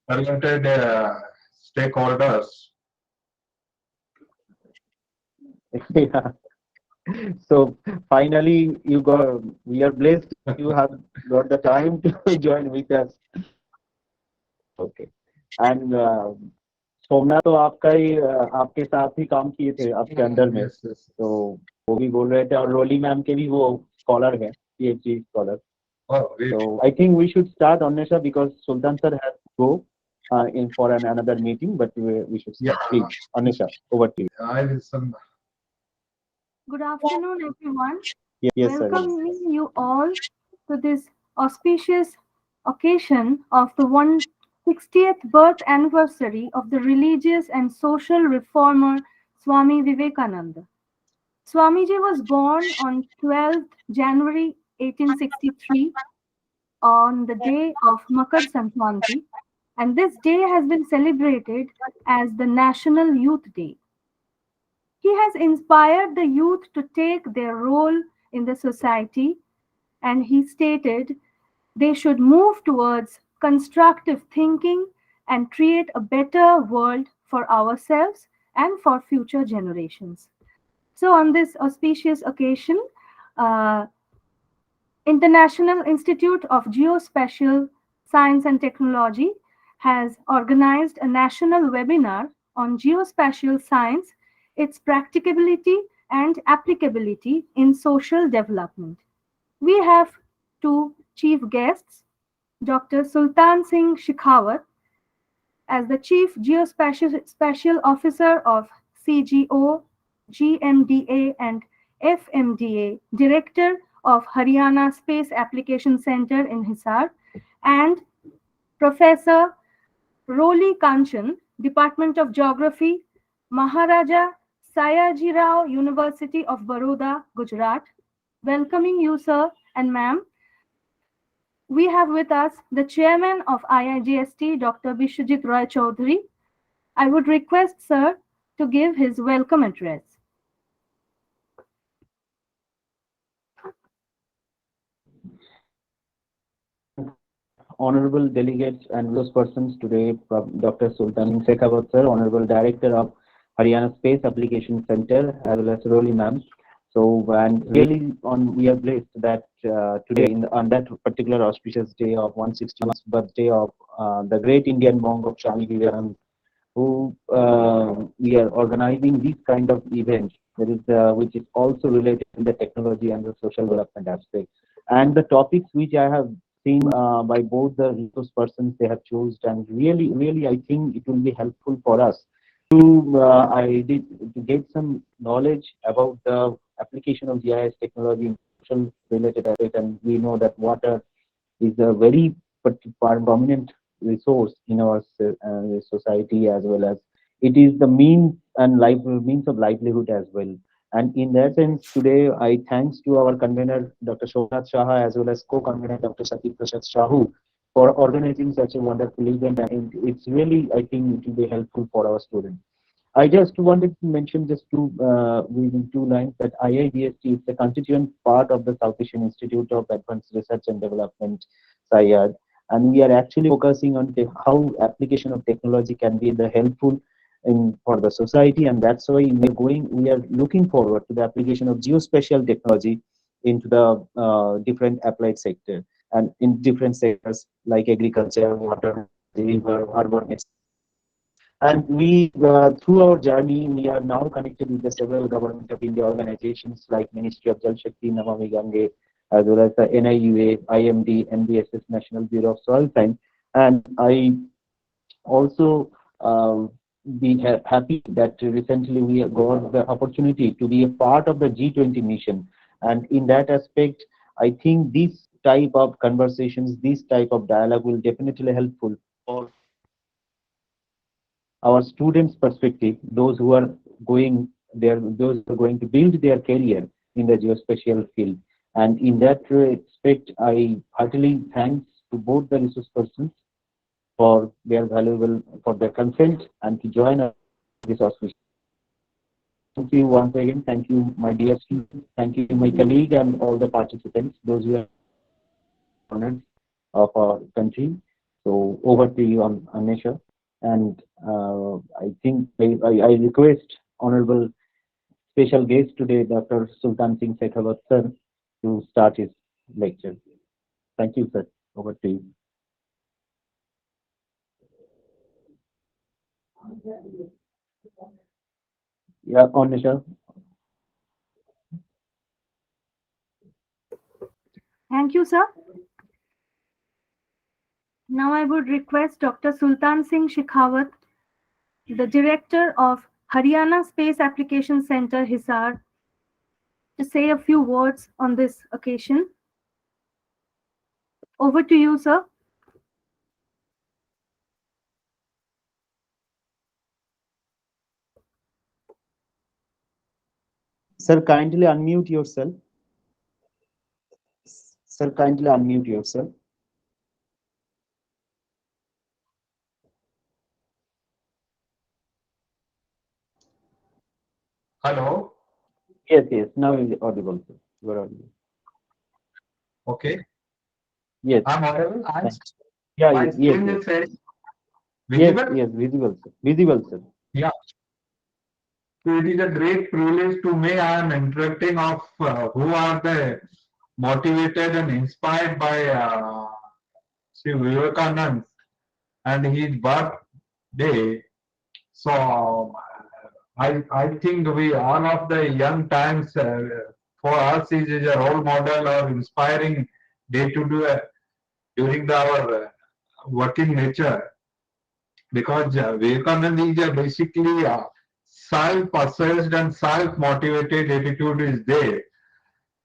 talented stakeholders. Yeah. So finally, you got. We are blessed. You have got the time to join with us. Okay. And Somnath तो आपका ही आपके साथ ही काम किए थे आपके अंडर में, Yes, yes, तो yes. वो भी बोल रहे थे, और रोली मैम के भी वो स्कॉलर है, PhD scholar. Oh, great. So I think we should start, Annesha, because Sultan sir has to go in for another meeting, but we should Yeah, start. Please, Annesha, over to you. I listen. Good afternoon, everyone. Yes, sir. Welcoming you all to this auspicious occasion of the 160th birth anniversary of the religious and social reformer Swami Vivekananda. Swamiji was born on 12th January 1863 on the day of Makar Sankranti, and this day has been celebrated as the National Youth Day. He has inspired the youth to take their role in the society, and he stated they should move towards constructive thinking and create a better world for ourselves and for future generations. So, on this auspicious occasion, uh, International Institute of Geospatial Science and Technology has organized a national webinar on geospatial science, its practicability and applicability in social development. We have two chief guests, Dr. Sultan Singh Shekhawat as the Chief Geospatial Spatial Officer of CGO, GMDA, and FMDA, Director of Haryana Space Application Center in Hisar, and Professor Roli Kanchan, Department of Geography, Maharaja Sayajirao Rao University of Baroda, Gujarat. Welcoming you, sir and ma'am. We have with us the Chairman of IIGST, Dr. Bishwajit Roy Chaudhary. I would request, sir, to give his welcome address. Honorable delegates and those persons today, from Dr. Sultan Singh Shekhawat sir, Honorable Director of Haryana Space Application Center, as well as Roli ma'am. So, and really, we are blessed that today, on that particular auspicious day of 160th birthday of the great Indian monk of Swami Vivekananda, who we are organizing this kind of event, that is, which is also related to the technology and the social development aspect. And the topics which I have seen by both the resource persons they have chosen, and really, I think it will be helpful for us to to get some knowledge about the application of GIS technology in social related aspect. And we know that water is a very prominent resource in our society, as well as it is the means of livelihood as well. And in that sense, today I thanks to our convener Dr. Shobhat Shah, as well as co-convener Dr. Sati Prasad Shahu, for organizing such a wonderful event. And it's really, I think, it will be helpful for our students. I just wanted to mention just within two lines that IIDST is a constituent part of the South Asian Institute of Advanced Research and Development, SAIARD, and we are actually focusing on how application of technology can be the helpful in for the society, and that's why we are looking forward to the application of geospatial technology into the different applied sector and in different sectors like agriculture, water, river, urban, and we, through our journey, we are now connected with the several government of India organizations like Ministry of Jal Shakti, Namami Gange, as well as the NIUA, IMD, NBSS, National Bureau of Soil Science. And I also be happy that recently we have got the opportunity to be a part of the G20 mission. And in that aspect, I think this type of conversations, this type of dialogue will definitely helpful for our students' perspective, those who are going there, those who are going to build their career in the geospatial field. And in that respect, I heartily thanks to both the resource persons for their valuable, for their consent and to join us in this auspicious. Thank you once again. Thank you, my dear students. Thank you, my colleague, and all the participants, those who are honored of our country. So over to you, Anisha. And I think I request Honorable Special guest today, Dr. Sultan Singh Shekhawat sir, to start his lecture. Thank you, sir. Over to you. Yeah, Anisha. Thank you, sir. Now I would request Dr. Sultan Singh Shekhawat, the Director of Haryana Space Application Center, Hisar, to say a few words on this occasion. Over to you, sir. Sir, kindly unmute yourself. Sir, kindly unmute yourself. Hello. Yes, yes. Now is audible, sir. You are audible. Okay. Yes. I'm audible. Yeah, My yes, screen yes. is very Yes, visible. yes, visible, sir. Visible, sir. Yeah. So it is a great privilege to me. I am interacting of who are the motivated and inspired by Sri Vivekananda and his birthday. So I think we all of the young times for us is a role model or inspiring day to day during our working nature, because Vivekananda is basically self-possessed and self-motivated attitude is there.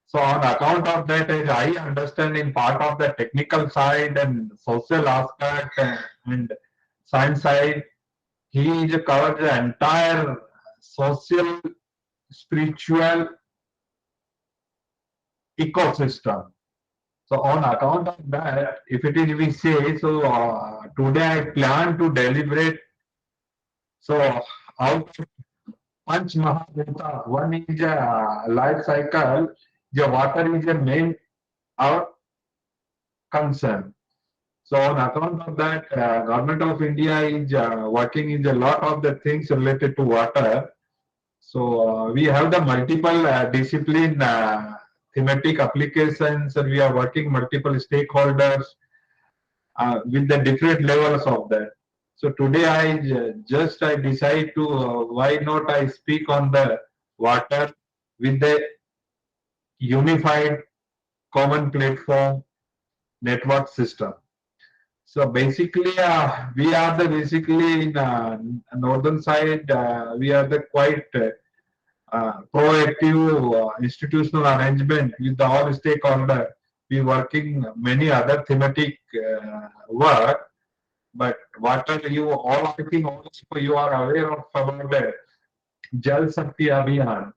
So on account of that, as I understand in part of the technical side and social aspect and science side, he is covers the entire social, spiritual ecosystem. So on account of that, if it is we say, so today I plan to deliberate. So out of Panch Mahabhuta, one is a life cycle, the water is a main our concern. So on account of that, Government of India is working in a lot of the things related to water. So we have the multiple discipline thematic applications, and we are working multiple stakeholders with the different levels of that. So today I decide to why not I speak on the water with the unified common platform network system. So basically, we are the basically in northern side. We are the quite proactive institutional arrangement with the all stakeholder. We working many other thematic work, but what are you all? I think also you are aware of about the Jal Shakti Abhiyan.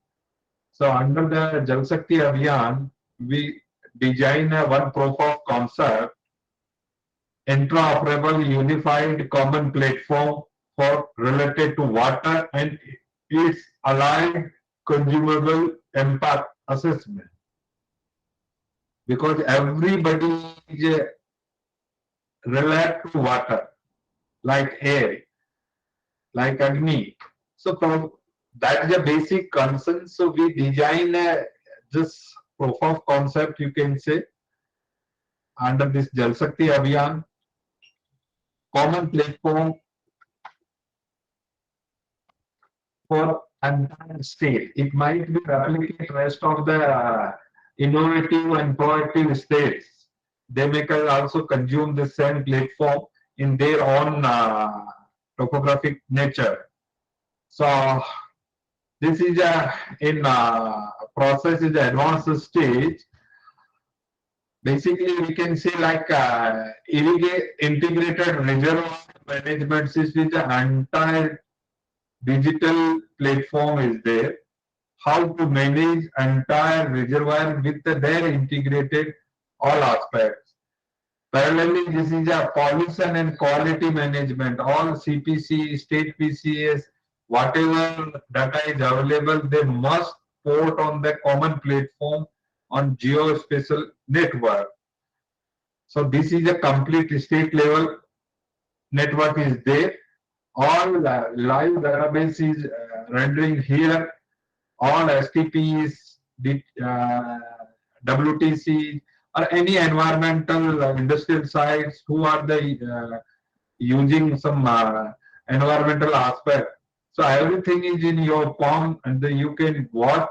So under the Jal Shakti Abhiyan, we design a one proof of concept, interoperable unified common platform for related to water and its aligned consumable impact assessment. Because everybody is related to water, like air, like Agni. So from that is a basic concern. So we design this proof of concept, you can say, under this Jal Shakti Abhiyan, common platform for entire state. It might be replicate rest of the innovative and proactive states. They may also consume the same platform in their own topographic nature. So this is a in process is the advanced stage. Basically, we can say like integrated reservoir management system. The entire digital platform is there. How to manage entire reservoir with their integrated all aspects. Parallelly, this is a pollution and quality management. All CPC, state PCS, whatever data is available, they must port on the common platform on geospatial network. So this is a complete state level network is there. All live database is rendering here. All STPs, WTC, or any environmental industrial sites who are the using some environmental aspect. So everything is in your palm, and then you can watch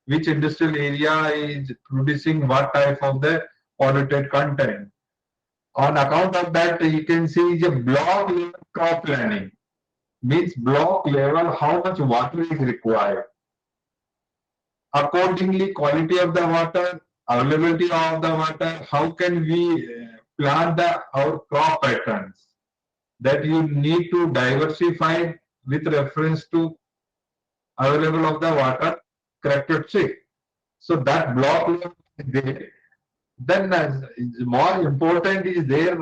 which industrial area is producing what type of the polluted content. On account of that, you can see the block level crop planning. Means block level how much water is required. Accordingly, quality of the water, availability of the water, how can we plan our crop patterns, that you need to diversify with reference to available of the water characteristic. So that block level is there. Then more important is their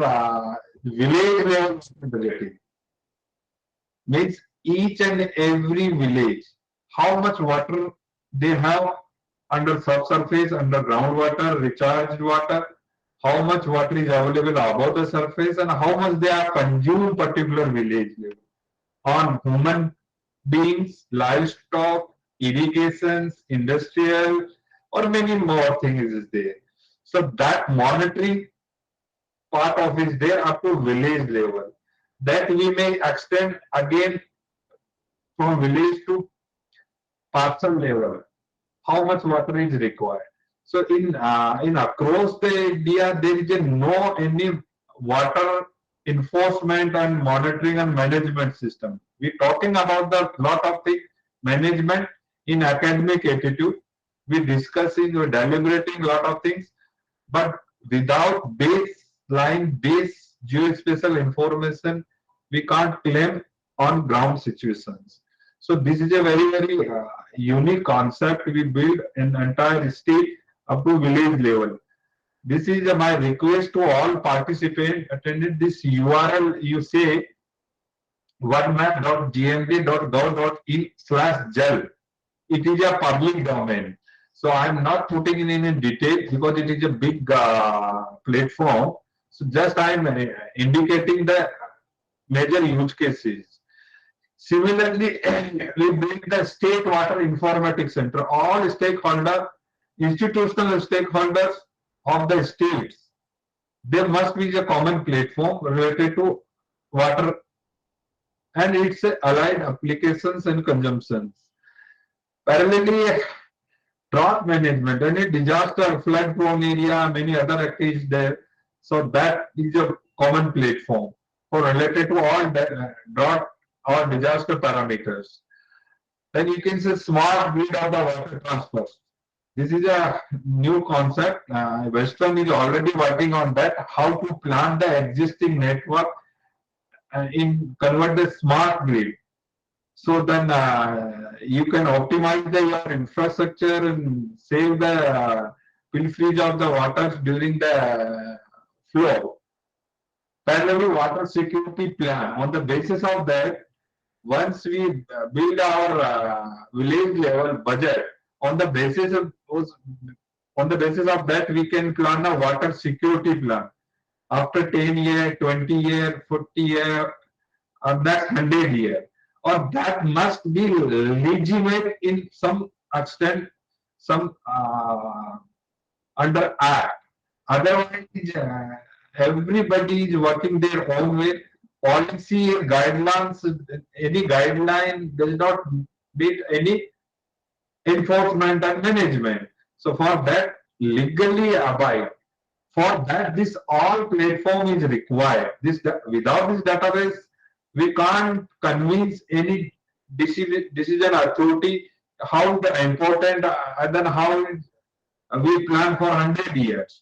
village level sustainability. Means each and every village, how much water they have under subsurface, under groundwater, recharged water, how much water is available above the surface, and how much they are consumed particular village level. On human beings, livestock, irrigations, industrial, or many more things is there. So that monitoring part of is there up to village level. That we may extend again from village to parcel level. How much water is required? So in across the India, there is no any water enforcement and monitoring and management system. We're talking about the lot of things management in academic attitude. We're discussing, we're deliberating a lot of things, but without baseline base geospatial information, we can't claim on ground situations. So this is a very unique concept we build in entire state up to village level. This is my request to all participants attended this URL. You say onemap.gmb.gov.in/jal. It is a public domain. So I'm not putting in any detail because it is a big platform. So just I'm indicating the major use cases. Similarly, we build the State Water Informatics Center. All stakeholders, institutional stakeholders of the states, there must be a common platform related to water and its allied applications and consumptions. Parallelly, drought management, any disaster, flood prone area, many other activities there. So that is a common platform for related to all the drought or disaster parameters. Then you can say smart grid of the water transfer. This is a new concept. Western is already working on that. How to plan the existing network in convert the smart grid. So then you can optimize your infrastructure and save the pilferage of the waters during the flow. Parallelly, water security plan. On the basis of that, once we build our village level budget, on the basis of that, we can plan a water security plan. After 10 year, 20 year, 40 year, or next 100 year, or that must be legitimate in some extent, some under act. Otherwise, everybody is working their own way. Policy guidelines, any guideline does not meet any enforcement and management. So for that, legally abide. For that, this all platform is required. Without this database, we can't convince any decision authority how the important and then how we plan for 100 years.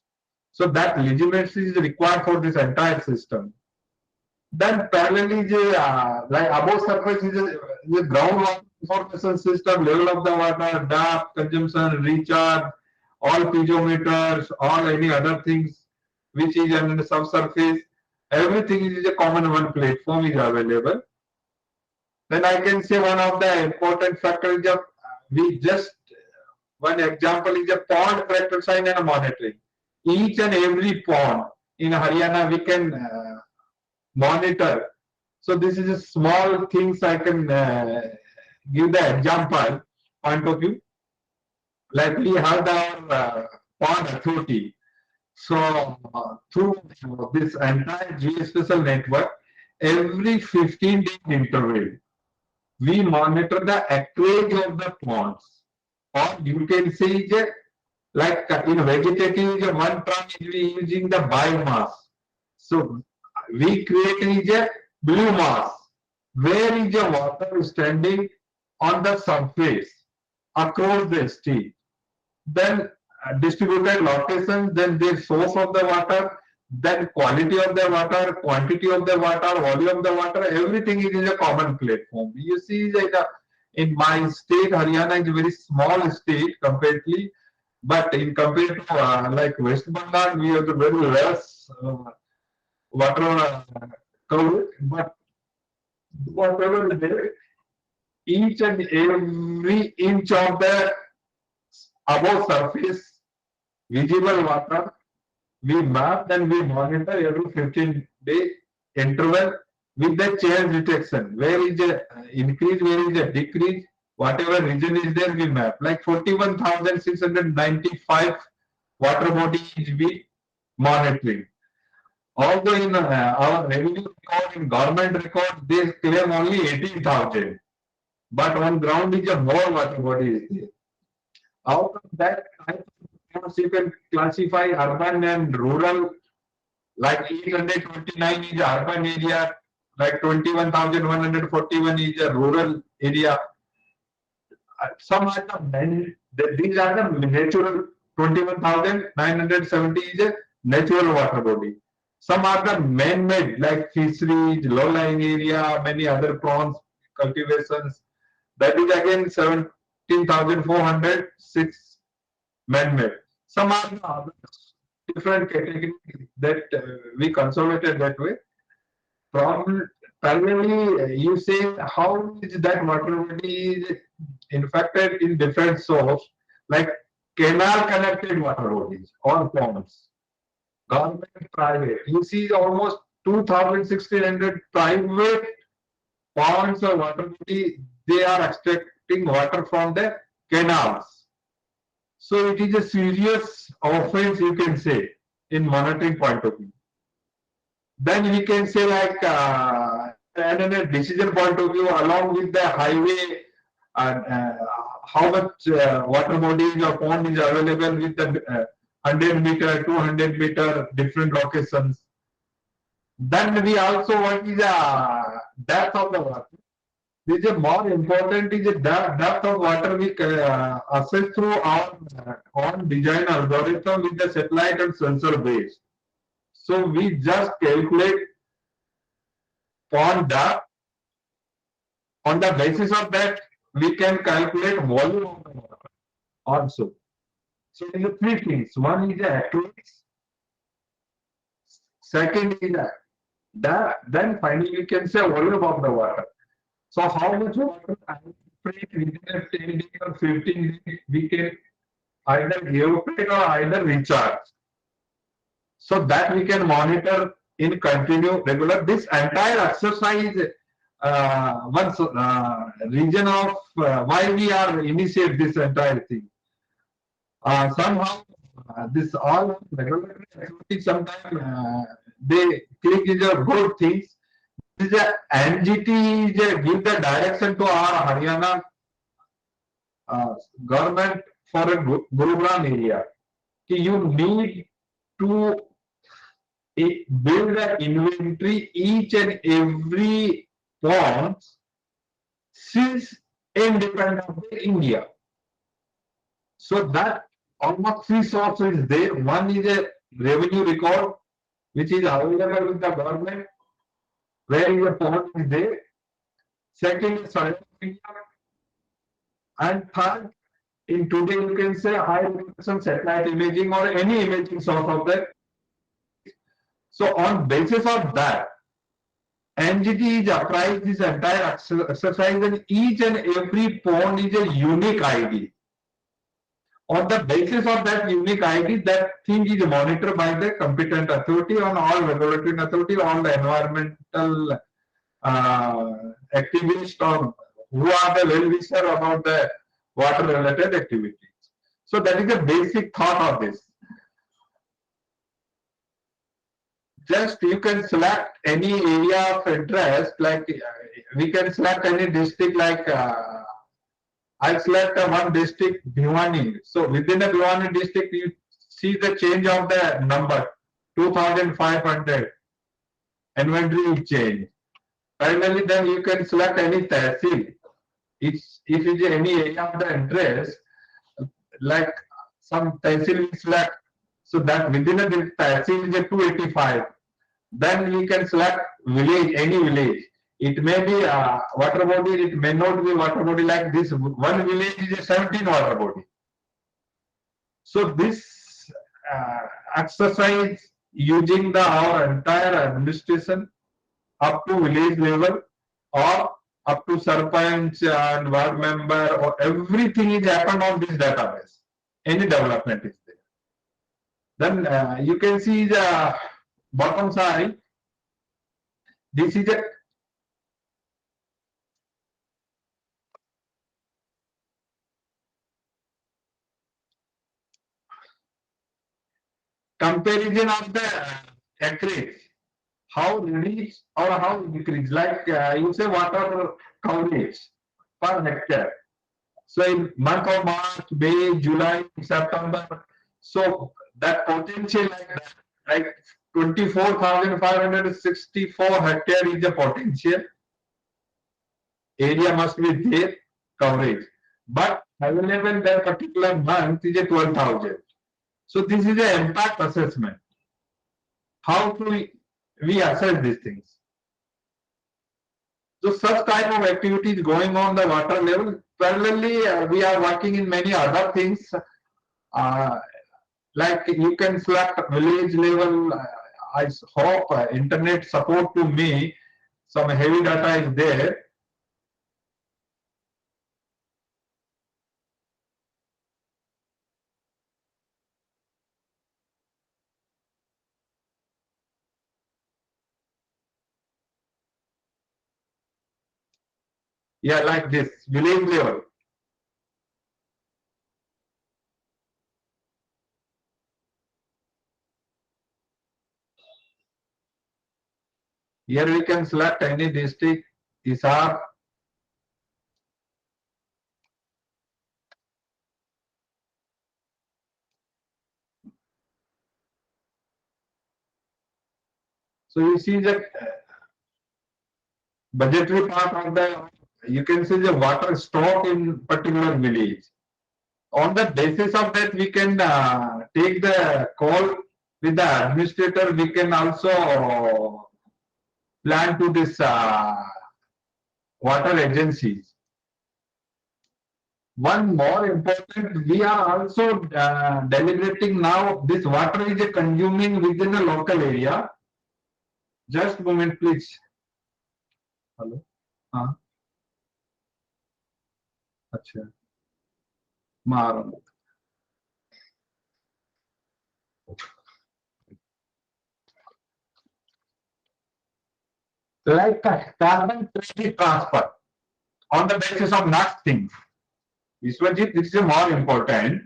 So that legitimacy is required for this entire system. Then parallelly, like above surface is the groundwater information system, level of the water, depth, consumption, recharge, all piezometers, all any other things which is under the subsurface. Everything is a common one platform is available. Then I can say one of the important factors of we just one example is a pond character sign and monitoring. Each and every pond in Haryana we can monitor So this is a small things I can give the example point of view. Like we have our pond authority. So through this entire geospatial network, every 15-day interval, we monitor the acreage of the ponds. Or you can say like in vegetative, one term is we using the biomass. So we create is a blue mass, where is the water standing on the surface across the state. Then distributed locations, then the source of the water, then quality of the water, quantity of the water, volume of the water, everything is in a common platform. You see that in my state, Haryana is a very small state comparatively, but in compared to like West Bengal, we have the very less water coverage, but whatever is there, each and every inch of the above surface visible water, we map and we monitor every 15-day interval with the change detection. Where is the increase, where is the decrease, whatever region is there, we map. Like 41,695 water bodies we monitoring. Although in our revenue record, in government record, they claim only 18,000. But on ground is a more water body is there. Out of that, I think you can classify urban and rural, like 829 is urban area, like 21,141 is a rural area. Some are these are the natural, 21,970 is a natural water body. Some are the man-made, like fisheries, low-lying area, many other prawns cultivations. That is again 17,406 man-made. Some are the others, different categories that we consolidated that way. Primarily, you say how is that water body is infected in different source, like canal connected water bodies or ponds, government, private. You see almost 2,600 private ponds or water body, they are extracting water from the canals. So it is a serious offense, you can say, in monitoring point of view. Then we can say like and in a decision point of view, along with the highway, how much water bodies or pond is available with the 100 meter, 200 meter different locations. Then we also what is the depth of the water. This is more important is the depth of water we assess through our own design algorithm with the satellite and sensor base. So we just calculate pond depth. On the basis of that, we can calculate volume of the water also. So there are three things. One is the accuracy. Second is that. Then finally we can say volume of the water. So how much water within a 10 days or 15 days we can either evaporate or either recharge. So that we can monitor in continue regular. This entire exercise, one reason of why we are initiate this entire thing. Somehow this all regulatory activities sometimes they think is a good things. This is a NGT is a, give the direction to our Haryana government for a Gurugram area. You need to build an inventory each and every pond since independent of India. So that almost three sources there. One is a revenue record which is available with the government, where your pond is there. Second is soil media. And third, in today you can say high resolution satellite imaging or any imaging source of that. So on basis of that, NGT is applies this entire exercise and each and every pond is a unique ID. On the basis of that unique ID, that thing is monitored by the competent authority on all regulatory authority, all the environmental activists or who are the well-wisher about the water-related activities. So that is the basic thought of this. Just you can select any area of interest, like we can select any district, like I select one district, Bhiwani. So within the Bhiwani district, you see the change of the number, 2,500 inventory change. Finally, then you can select any tehsil. If it is any area of the interest, like some tehsil we select, so that within the tehsil is a 285. Then we can select village, any village. It may be water body, it may not be water body. Like this one village is a 17 water body. So this exercise using our entire administration up to village level or up to sarpanch and ward member, or everything is happened on this database. Any development is there. Then you can see the bottom side. This is a comparison of the acreage, how reduce or how increase. Like you say water coverage per hectare. So in month of March, May, July, September, so that potential like 24,564 hectare is the potential area must be there coverage, but available that particular month is a 12,000. So this is the impact assessment. How do we assess these things? So such type of activities going on the water level. Parallelly, we are working in many other things. Like you can select village level. I hope internet support to me. Some heavy data is there. Yeah, like this village level. Here we can select any district. These are so you see the budgetary part of the. You can see the water stock in particular village. On the basis of that, we can take the call with the administrator. We can also plan to this water agencies. One more important, we are also deliberating now. This water is consuming within a local area. Just a moment, please. Hello. अच्छा मारो like carbon credit transfer on the basis of nothing. Vishwajit, this is more important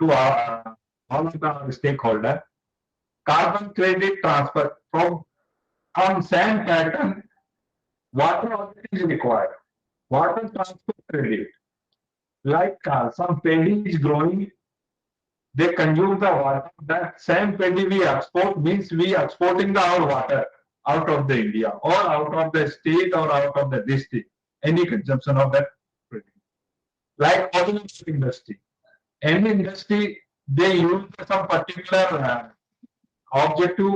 to all of the stakeholders. Carbon credit transfer from same pattern, water already is required. Water transfer credit, like some paddy is growing, they consume the water. That same paddy we export means we exporting our water out of the India or out of the state or out of the district. Any consumption of that paddy. Like automobile industry. Any industry, they use some particular objective,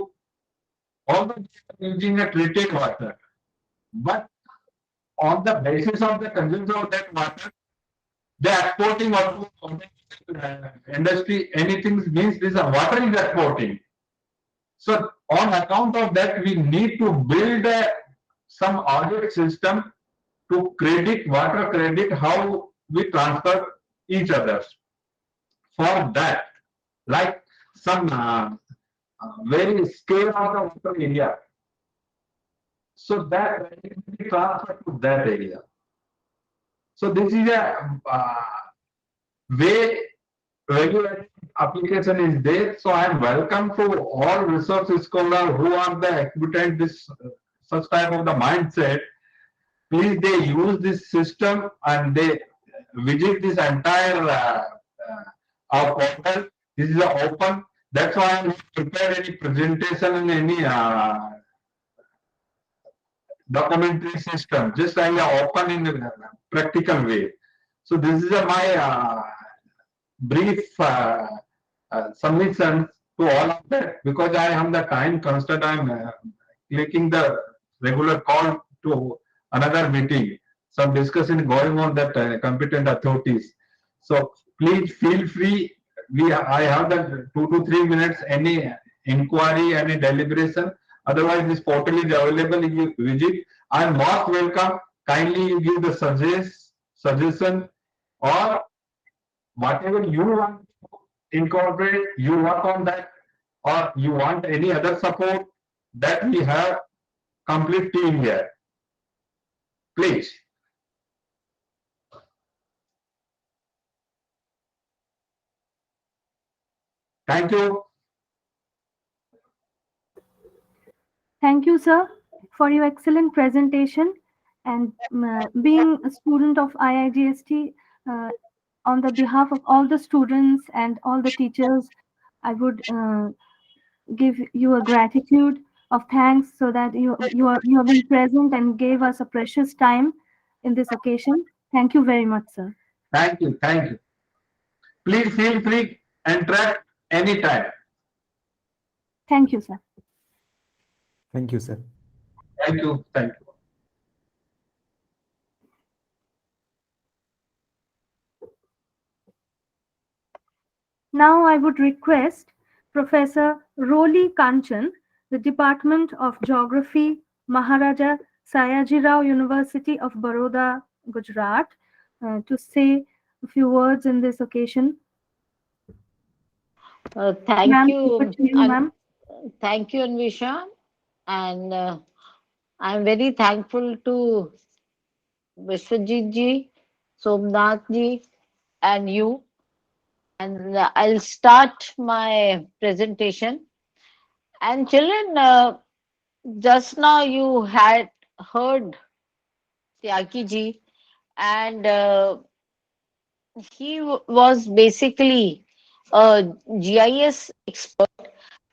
although they are using a treated water. But on the basis of the consumption of that water, they are exporting or industry, anything means this water is exporting. So on account of that, we need to build some audit system to credit, water credit, how we transfer each other. For that, like some very scale of the water area. So that transfer to that area. So this is a way regular application is there. So I am welcome to all research scholars who are the exhibiting this such type of the mindset. Please they use this system and they visit this entire portal. This is open. That's why I'm not prepared any presentation and any documentary system. Just I open in a practical way. So this is my brief submission to all of that because I am the time constraint. I'm clicking the regular call to another meeting. Some discussion going on that competent authorities. So please feel free. I have the 2 to 3 minutes. Any inquiry, any deliberation. Otherwise, this portal is available. You visit. I am most welcome. Kindly you give the suggestion or whatever you want to incorporate, you work on that, or you want any other support, that we have complete team here. Please. Thank you. Thank you, sir, for your excellent presentation and being a student of IIGST. On the behalf of all the students and all the teachers, I would give you a gratitude of thanks so that you have been present and gave us a precious time in this occasion. Thank you very much, sir. Thank you. Thank you. Please feel free and track anytime. Thank you, sir. Thank you, sir. Thank you. Thank you. Now I would request Professor Roli Kanchan, the Department of Geography, Maharaja Sayajirao University of Baroda, Gujarat, to say a few words in this occasion. Thank Ma'am, you, over to you, ma'am. thank you, Anvisha, and I'm very thankful to Vishwajit ji, Somnath ji, and you. And I'll start my presentation. And children, just now you had heard Tyagi ji, and he was basically a GIS expert,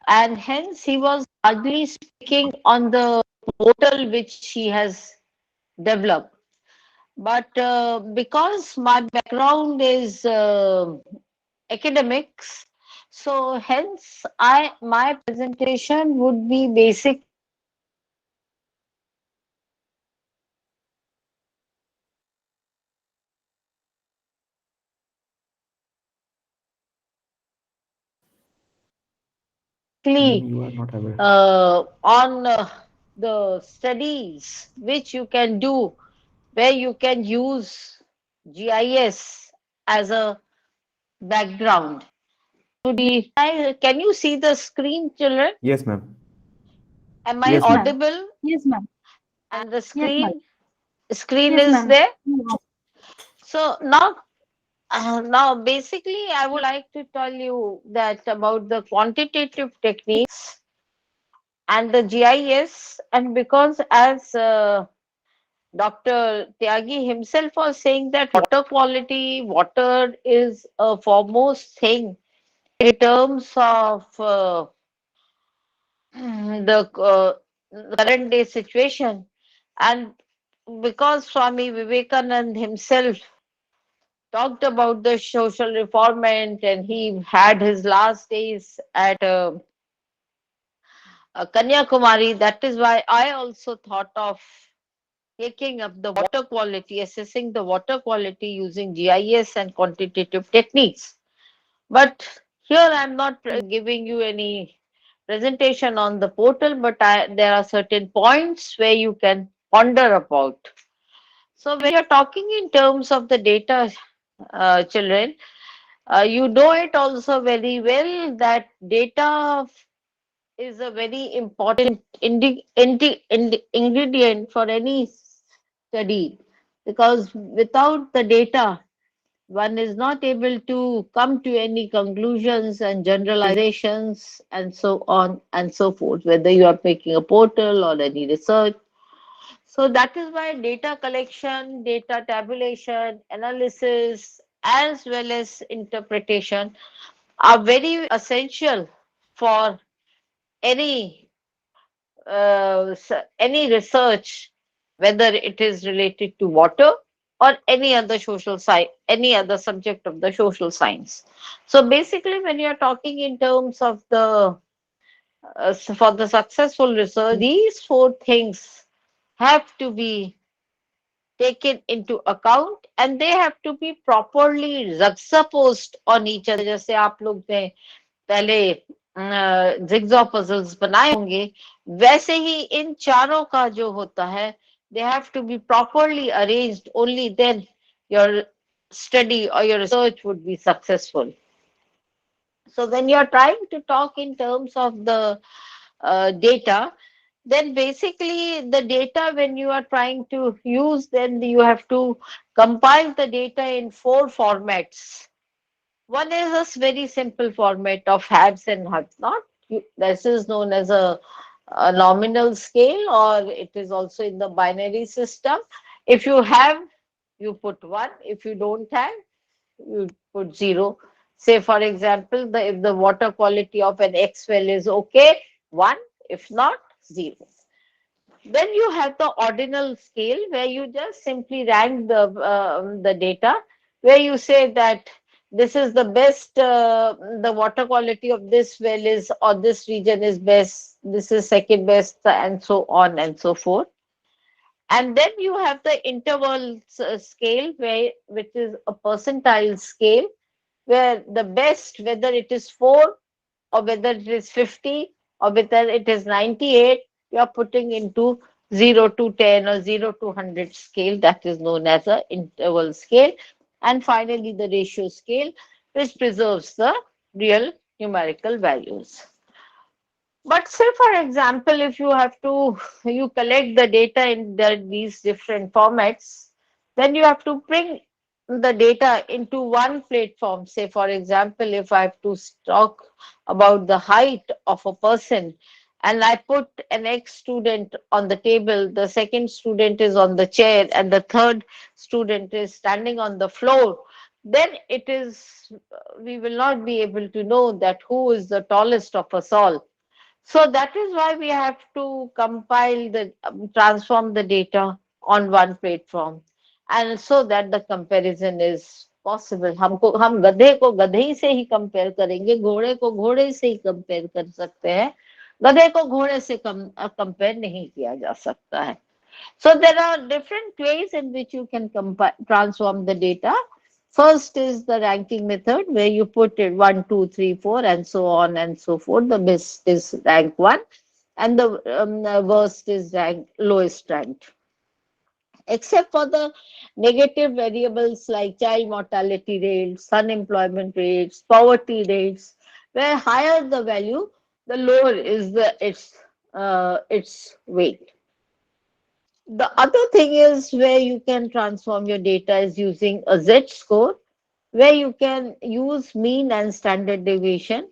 and hence he was largely speaking on the portal which he has developed. But because my background is academics, so hence I my presentation would be basically Ma'am, you are not aware. on the studies which you can do where you can use GIS as a background. Can you see the screen, children? Yes, ma'am. Am I Yes, Yes, ma'am. ma'am. audible? Yes, ma'am. And the Yes, ma'am. screen Yes, is ma'am. there. So now basically I would like to tell you that about the quantitative techniques and the GIS, and because as Dr. Tyagi himself was saying that water quality, water is a foremost thing in terms of the current day situation. And because Swami Vivekanand himself talked about the social reformment and he had his last days at Kanyakumari, that is why I also thought of taking up the water quality, assessing the water quality using GIS and quantitative techniques. But here I'm not giving you any presentation on the portal, but there are certain points where you can ponder about. So when you're talking in terms of the data, children, you know it also very well that data is a very important ingredient for any studied, because without the data, one is not able to come to any conclusions and generalizations and so on and so forth, whether you are making a portal or any research. So that is why data collection, data tabulation, analysis, as well as interpretation are very essential for any any research, whether it is related to water or any other social science, any other subject of the social science. So basically, when you are talking in terms of the for the successful research, these four things have to be taken into account and they have to be properly juxtaposed on each other. जैसे आप लोग ने पहले जिग्जॉ puzzles बनाए होंगे, वैसे ही इन चारों का जो होता है, they have to be properly arranged. Only then your study or your research would be successful. So when you are trying to talk in terms of the data, then basically the data, when you are trying to use, then you have to compile the data in four formats. One is a very simple format of haves and have not. This is known as a nominal scale, or it is also in the binary system. If you have, you put one. If you don't have, you put zero. Say, for example, if the water quality of an X well is okay, one. If not, zero. Then you have the ordinal scale where you just simply rank the data, where you say that this is the best, the water quality of this well is, or this region is best, this is second best, and so on and so forth. And then you have the interval scale, which is a percentile scale, where the best, whether it is 4 or whether it is 50 or whether it is 98, you are putting into 0 to 10 or 0 to 100 scale, that is known as a interval scale. And finally the ratio scale, which preserves the real numerical values. But say, for example, if you have to, you collect the data in these different formats, then you have to bring the data into one platform. Say, for example, if I have to talk about the height of a person and I put an X student on the table, the second student is on the chair, and the third student is standing on the floor, then it is, we will not be able to know that who is the tallest of us all. So that is why we have to compile the transform the data on one platform, and so that the comparison is possible. हम गधे को गधे ही से ही compare करेंगे, घोड़े को घोड़े से ही कंपेयर कर सकते हैं, गधे को घोड़े से कंपेयर नहीं किया जा सकता है. So there are different ways in which you can transform the data. First is the ranking method, where you put it 1, 2, 3, 4, and so on and so forth. The best is rank 1, and the worst is rank lowest ranked. Except for the negative variables like child mortality rates, unemployment rates, poverty rates, where higher the value, the lower is its weight. The other thing is where you can transform your data is using a Z score, where you can use mean and standard deviation.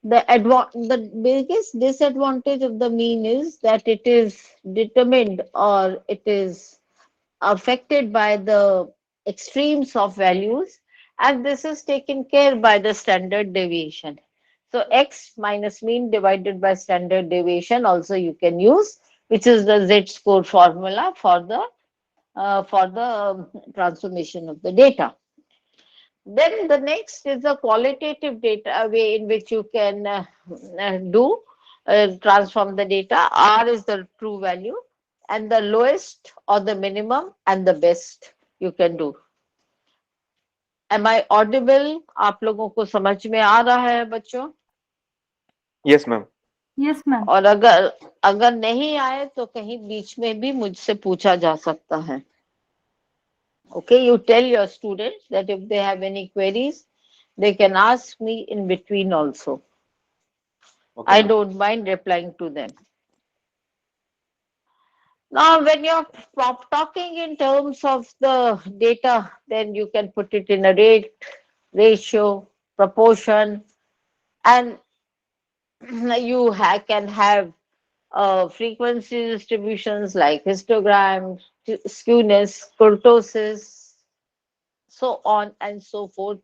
The biggest disadvantage of the mean is that it is determined, or it is affected by the extremes of values, and this is taken care by the standard deviation. So x minus mean divided by standard deviation also you can use, which is the Z score formula for the transformation of the data. Then the next is the qualitative data way in which you can transform the data. R is the true value, and the lowest or the minimum and the best you can do. Am I audible? आप लोगों को समझ में आ रहा है बच्चों? Yes, ma'am. Yes, ma'am. और अगर अगर नहीं आए तो कहीं बीच में भी मुझसे पूछा जा सकता है. Okay, you tell your students that if they have any queries, they can ask me in between also. Okay, I ma'am. don't mind replying to them. Now, when you're talking in terms of the data, then you can put it in a rate, ratio, proportion, and you can have frequency distributions like histograms, skewness, kurtosis, so on and so forth.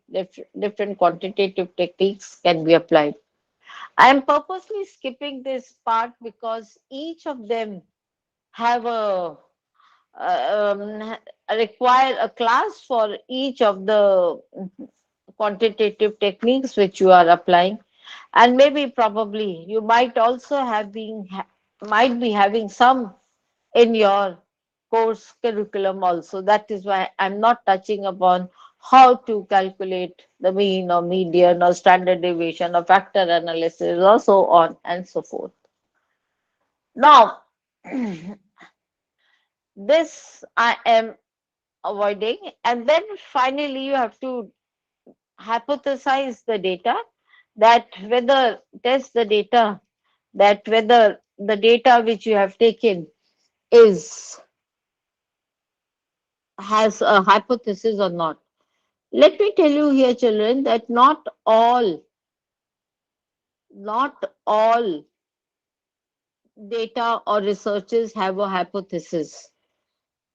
Different quantitative techniques can be applied. I am purposely skipping this part because each of them have um, require a class for each of the quantitative techniques which you are applying, and maybe probably you might also might be having some in your course curriculum also. That is why I'm not touching upon how to calculate the mean or median or standard deviation or factor analysis or so on and so forth. Now, this I am avoiding, and then finally you have to hypothesize the data, that whether test the data, that whether the data which you have taken is has a hypothesis or not. Let me tell you here, children, that not all data or researches have a hypothesis,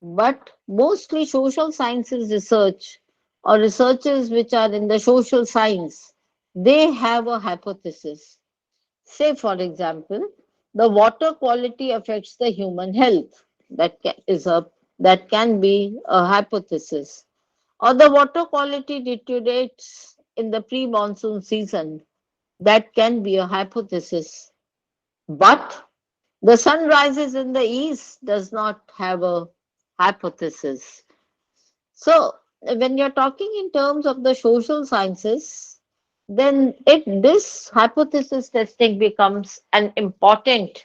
but mostly social sciences research or researchers which are in the social science, they have a hypothesis. Say, for example, the water quality affects the human health. That can be a hypothesis. Or the water quality deteriorates in the pre-monsoon season. That can be a hypothesis. But the sun rises in the east does not have a hypothesis. So when you're talking in terms of the social sciences, then this hypothesis testing becomes an important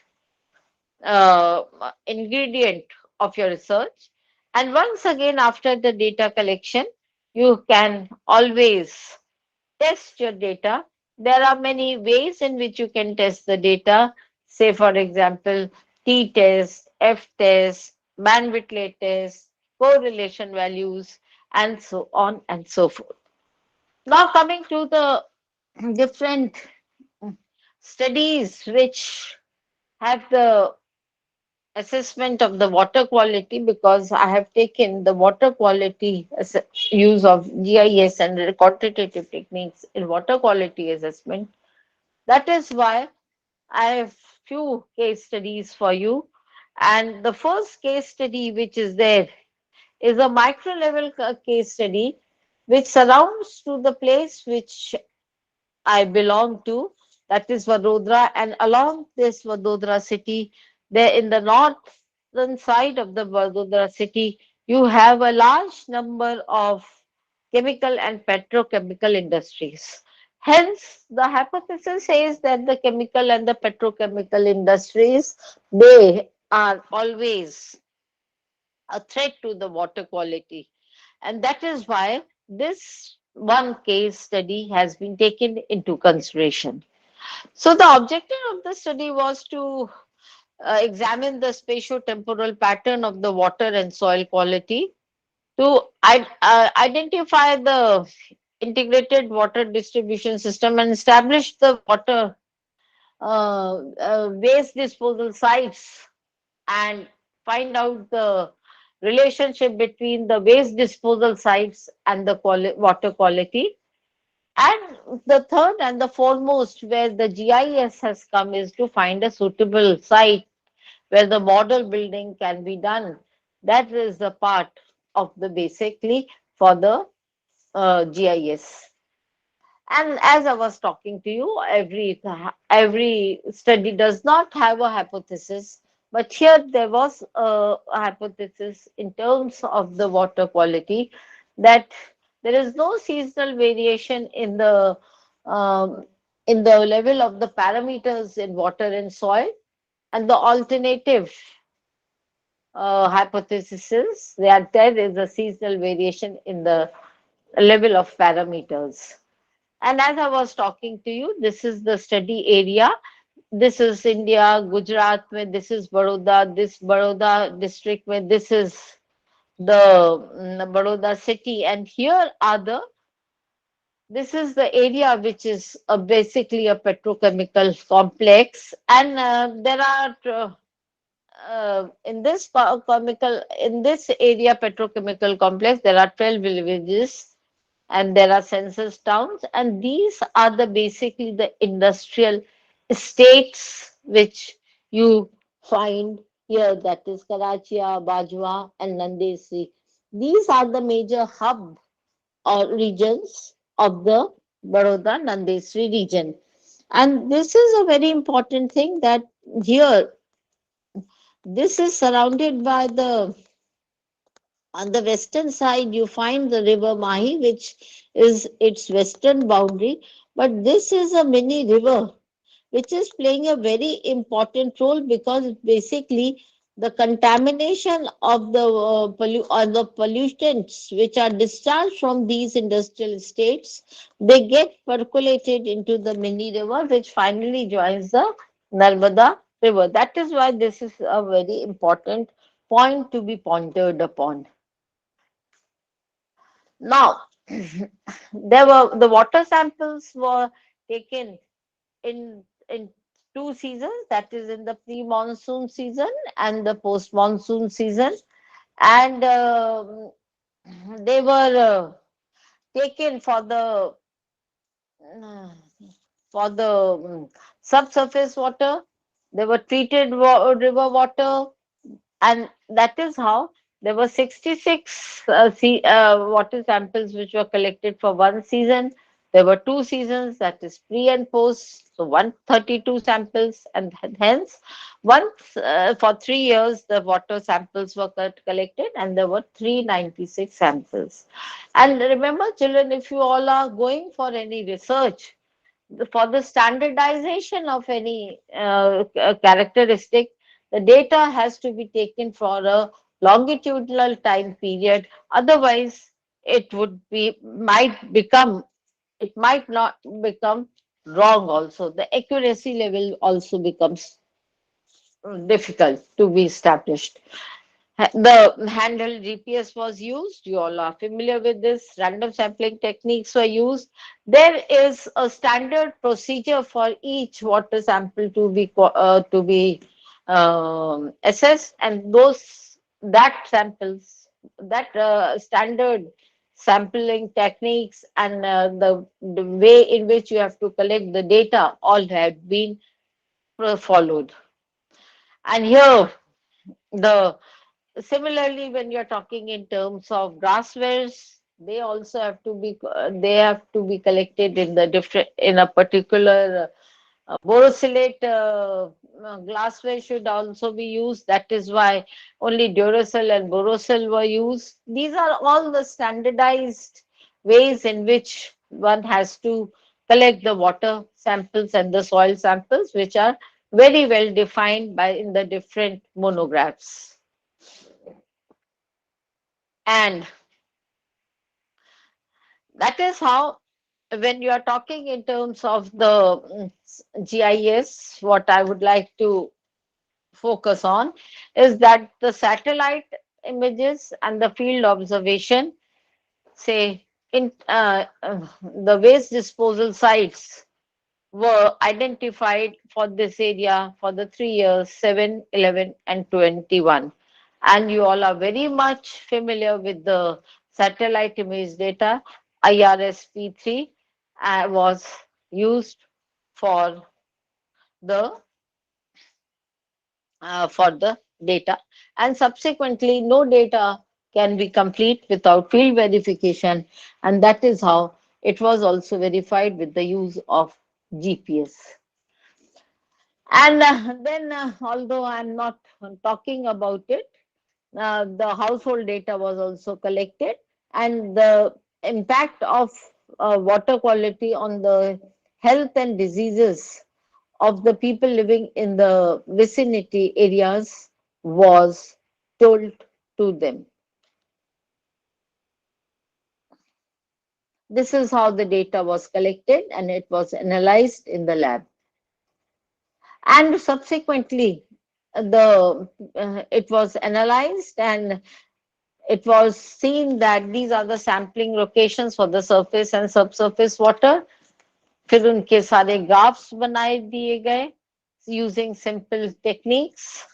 uh, ingredient of your research. And once again, after the data collection, you can always test your data. There are many ways in which you can test the data. Say, for example, t test, f test, bandwidth test, correlation values, and so on and so forth. Now, coming to the different studies which have the assessment of the water quality, because I have taken the water quality use of GIS and quantitative techniques in water quality assessment. That is why I have few case studies for you. And the first case study which is there is a micro level case study which surrounds to the place which I belong to, that is Vadodara, and along this Vadodara city, there in the northern side of the Vadodara city, you have a large number of chemical and petrochemical industries. Hence, the hypothesis says that the chemical and the petrochemical industries, they are always a threat to the water quality. And that is why this one case study has been taken into consideration. So, the objective of the study was to examine the spatio-temporal pattern of the water and soil quality, to identify the integrated water distribution system and establish the water waste disposal sites, and find out the relationship between the waste disposal sites and the water quality. And the third and the foremost, where the GIS has come, is to find a suitable site where the model building can be done. That is the part of the basically for the GIS. And as I was talking to you, every study does not have a hypothesis, but here there was a hypothesis in terms of the water quality, that there is no seasonal variation um, in the level of the parameters in water and soil, and the alternative hypothesis is that there is a seasonal variation in the level of parameters. And as I was talking to you, this is the study area this is India, Gujarat, where this is Baroda, this Baroda district, where this is the Baroda city, and here are the this is the area which is basically a petrochemical complex, and there are in this chemical in this area petrochemical complex there are 12 villages and there are census towns, and these are the basically the industrial estates which you find here, that is Karachia, Bajwa and Nandesri. These are the major hub or regions of the Baroda Nandesri region. And this is a very important thing that here this is surrounded by the on the western side you find the river Mahi, which is its western boundary, but this is a mini river which is playing a very important role because basically the contamination of the or the pollutants which are discharged from these industrial estates, they get percolated into the mini river which finally joins the Narmada river. That is why this is a very important point to be pondered upon. Now, there were the water samples were taken in two seasons, that is in the pre-monsoon season and the post-monsoon season, and they were taken uh, for the subsurface water. They were treated river water, and that is how there were 66 water samples which were collected for one season. There were two seasons, that is pre and post, so 132 samples, and hence once for 3 years the water samples were collected, and there were 396 samples. And remember, children, if you all are going for any research, for the standardization of any characteristic, the data has to be taken for a longitudinal time period. Otherwise, it would be might become it might not become wrong. Also, the accuracy level also becomes difficult to be established. The handheld GPS was used. You all are familiar with this. Random sampling techniques were used. There is a standard procedure for each water sample to be assessed, and those that samples that standard sampling techniques and the way in which you have to collect the data all have been followed. And here the similarly, when you're talking in terms of glasswares, they also have to be collected in the different in a particular borosilicate glassware should also be used. That is why only Duracell and Borosil were used. These are all the standardized ways in which one has to collect the water samples and the soil samples, which are very well defined by in the different monographs. And that is how, when you are talking in terms of the GIS, what I would like to focus on is that the satellite images and the field observation, say, in the waste disposal sites were identified for this area for the 3 years 7, 11, and 21. And you all are very much familiar with the satellite image data. IRSP3 was used for the data, and subsequently no data can be complete without field verification, and that is how it was also verified with the use of GPS. And then, although I'm not talking about it, the household data was also collected, and the impact of water quality on the health and diseases of the people living in the vicinity areas was told to them. This is how the data was collected and it was analyzed in the lab. And subsequently, it was analyzed, and it was seen that these are the sampling locations for the surface and subsurface water. फिर उनके सारे graphs बनाए दिए गए using simple techniques.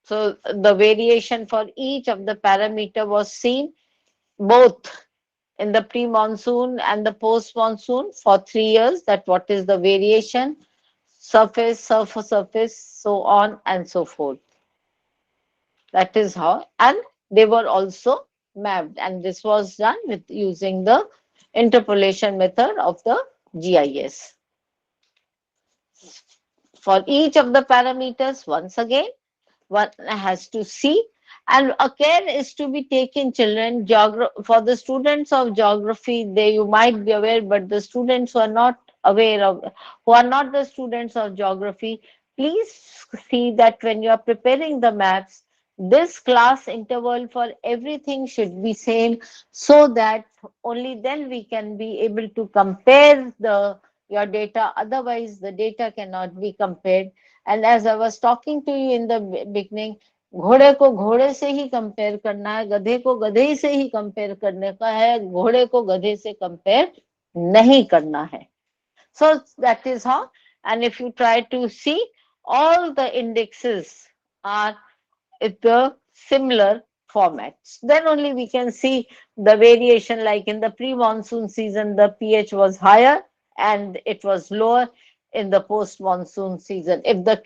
So the variation for each of the parameter was seen both in the pre-monsoon and the post-monsoon for 3 years, that what is the variation, surface, surface, so on and so forth. That is how, and they were also mapped, and this was done with using the interpolation method of the GIS. For each of the parameters, once again, one has to see, and a care is to be taken, children. For the students of geography, they, you might be aware, but the students who are not aware of, who are not the students of geography, please see that when you are preparing the maps, this class interval for everything should be same, so that only then we can be able to compare the your data. Otherwise the data cannot be compared. And as I was talking to you in the beginning, घोड़े को घोड़े से ही compare करना है, गधे को गधे से ही कंपेयर करने का है, घोड़े को गधे से कंपेयर नहीं करना है. So that is how, and if you try to see, all the indexes are in the similar formats. Then only we can see the variation, like in the pre-monsoon season, the pH was higher and it was lower in the post-monsoon season. If the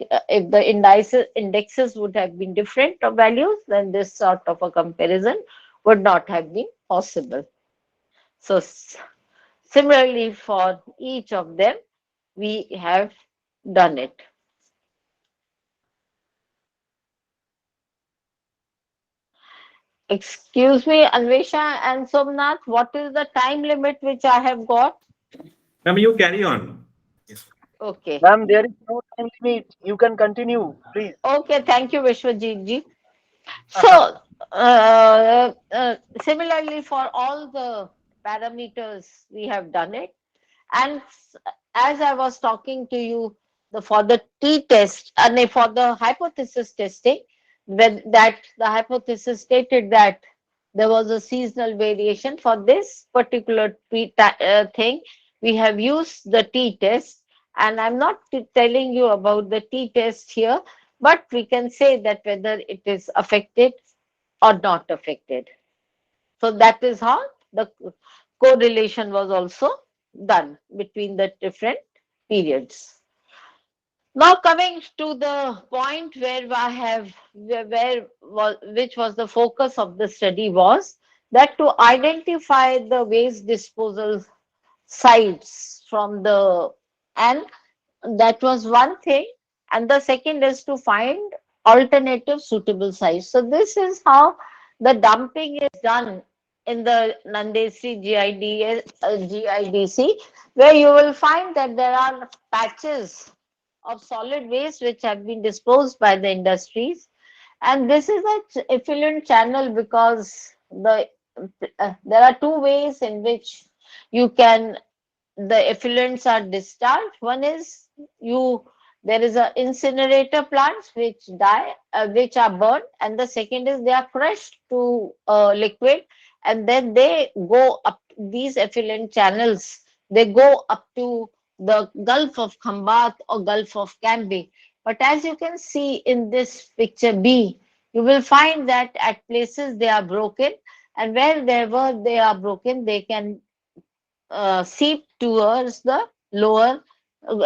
indexes would have been different values, then this sort of a comparison would not have been possible. So similarly for each of them, we have done it. Excuse me, Anvesha and Somnath, what is the time limit which I have got? Ma'am, you carry on. Yes. Okay. Ma'am, there is no time limit. You can continue, please. Okay, thank you, Vishwajit ji. So, similarly for all the parameters, we have done it. And as I was talking to you, for the t-test, and for the hypothesis testing, when that the hypothesis stated that there was a seasonal variation for this particular thing, we have used the t-test. And I'm not telling you about the t-test here, but we can say that whether it is affected or not affected. So that is how the correlation was also done between the different periods. Now coming to the point where I have, which was the focus of the study, was that to identify the waste disposal sites from the, and that was one thing, and the second is to find alternative suitable sites. So this is how the dumping is done in the Nandesri GIDC, where you will find that there are patches of solid waste which have been disposed by the industries, and this is a effluent channel, because there are two ways in which you can, the effluents are discharged. One is, there is a incinerator plants which which are burned, and the second is they are crushed to liquid, and then they go up these effluent channels, they go up to the Gulf of Khambat or Gulf of Cambay. But as you can see in this picture B, you will find that at places they are broken, and wherever they are broken, they can seep towards the lower,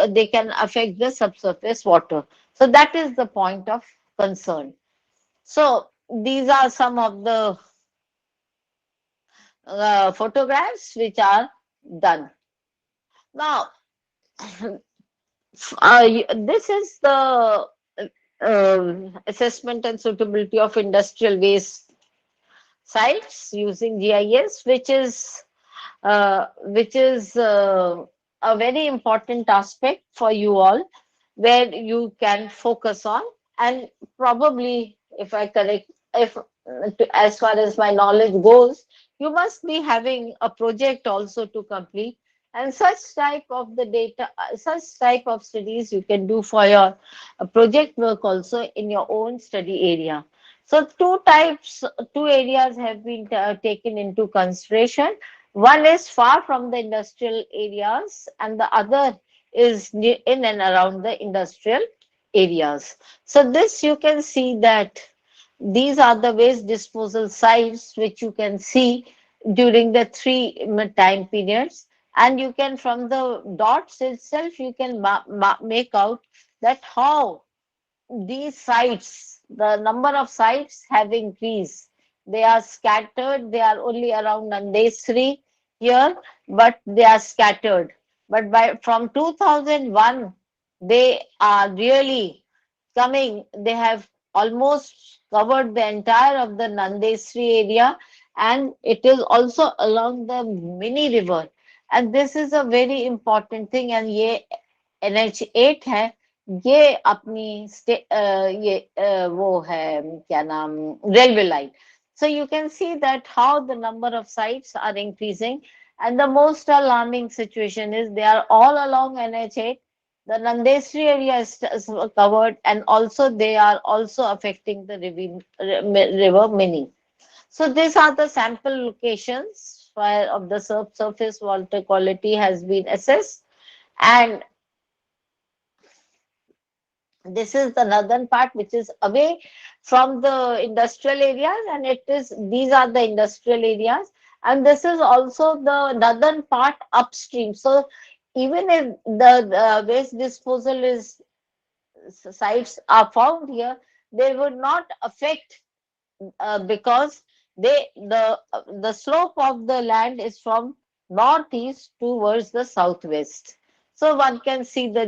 they can affect the subsurface water. So that is the point of concern. So these are some of the photographs which are done. Now, this is the assessment and suitability of industrial waste sites using GIS, which is a very important aspect for you all, where you can focus on. And probably, if I correct, if as far as my knowledge goes, you must be having a project also to complete, And such type of the data, such type of studies you can do for your project work also in your own study area. So two areas have been taken into consideration. One is far from the industrial areas, and the other is in and around the industrial areas. So this you can see that these are the waste disposal sites which you can see during the three time periods, and you can from the dots itself you can make out that how these sites, the number of sites have increased. They are scattered. They are only around Nandesri here, but they are scattered. But by from 2001, they are really coming. They have almost covered the entire of the Nandesri area, and it is also along the mini river. And this is a very important thing. And ये NH8 है, ये अपनी ये वो है क्या नाम railway line. So you can see that how the number of sites are increasing, and the most alarming situation is they are all along NH8. The Nandesri area is covered, and also they are also affecting the river mini. So these are the sample locations where of the subsurface water quality has been assessed, and this is the northern part which is away from the industrial areas, and it is these are the industrial areas, and this is also the northern part upstream. So even if the waste disposal is sites are found here, they would not affect because the slope of the land is from northeast towards the southwest. So one can see the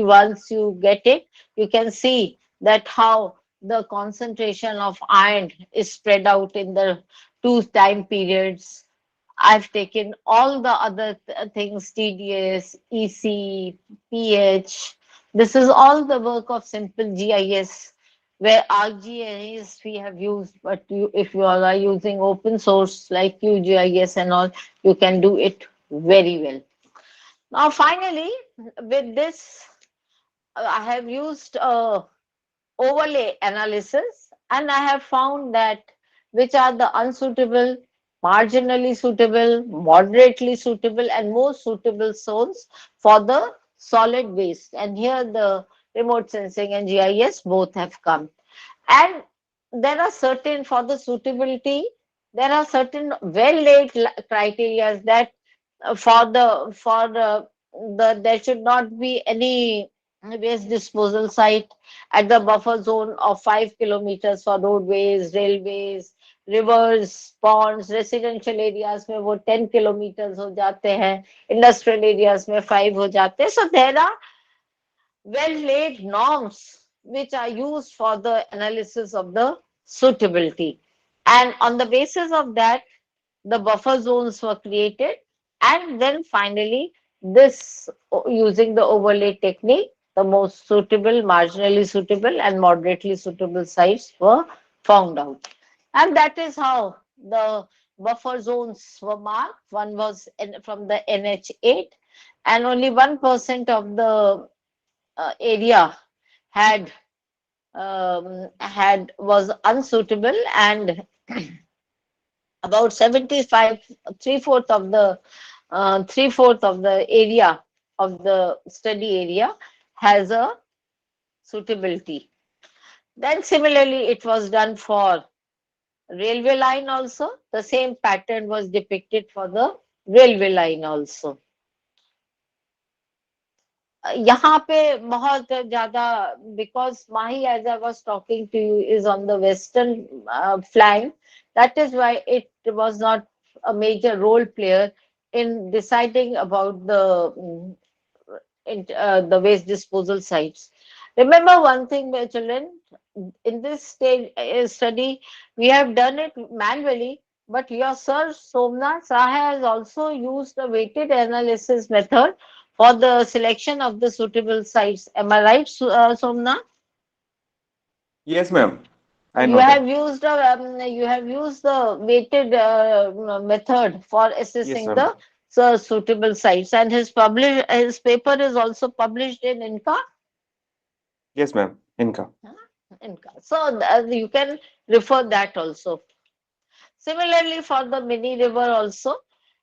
once you get it, you can see that how the concentration of iron is spread out in the two time periods. I've taken all the other things, TDS, EC, pH. This is all the work of simple GIS, where ArcGIS we have used, but if you all are using open source like QGIS and all, you can do it very well. Now, finally, with this, I have used overlay analysis, and I have found that which are the unsuitable, marginally suitable, moderately suitable, and most suitable zones for the solid waste. And here the remote sensing and GIS both have come. And there are certain, for the suitability, there are certain well laid criteria that for the there should not be any waste disposal site at the buffer zone of 5 kilometers for roadways, railways, rivers, ponds. Residential areas में वो 10 kilometers हो जाते हैं, industrial areas में 5 हो जाते हैं. So there are well laid norms which are used for the analysis of the suitability. And on the basis of that, the buffer zones were created, and then finally, this using the overlay technique, the most suitable, marginally suitable, and moderately suitable sites were found out. And that is how the buffer zones were marked. One was from the NH8, and only 1% of the area had was unsuitable, and about 75 three-fourth of the three-fourth of the area of the study area has a suitability. Then similarly it was done for railway line also. The same pattern was depicted for the railway line also. यहाँ पे बहुत ज्यादा, because Mahi, as I was talking to you, is on the western flank, that is why it was not a major role player in deciding about the waste disposal sites. Remember one thing, my children, in this stage study, we have done it manually, but your sir Somnath Saha has also used a weighted analysis method for the selection of the suitable sites. Am I right, Somnath? Yes, ma'am. I You know that. have used the weighted method for Yes, assessing ma'am. the suitable sites. And his paper is also published in Inca. Yes, ma'am. Inca. Inca. So you can refer that also. Similarly for the mini river also,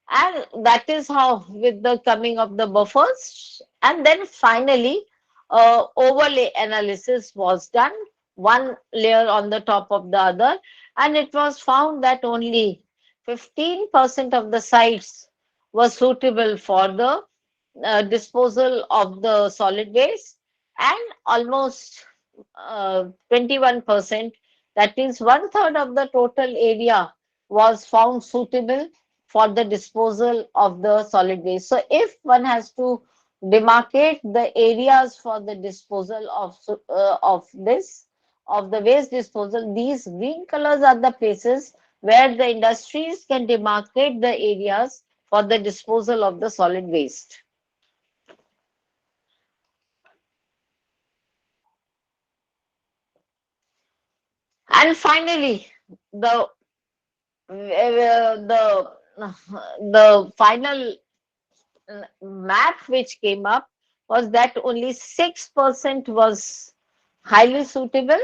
and that is how with the coming of the buffers, and then finally overlay analysis was done, one layer on the top of the other, and it was found that only 15% of the sites were suitable for the disposal of the solid waste, and almost 21%, that means one third of the total area was found suitable for the disposal of the solid waste. So if one has to demarcate the areas for the disposal of the waste disposal, these green colors are the places where the industries can demarcate the areas for the disposal of the solid waste. And finally, the the final map which came up was that only 6% was highly suitable,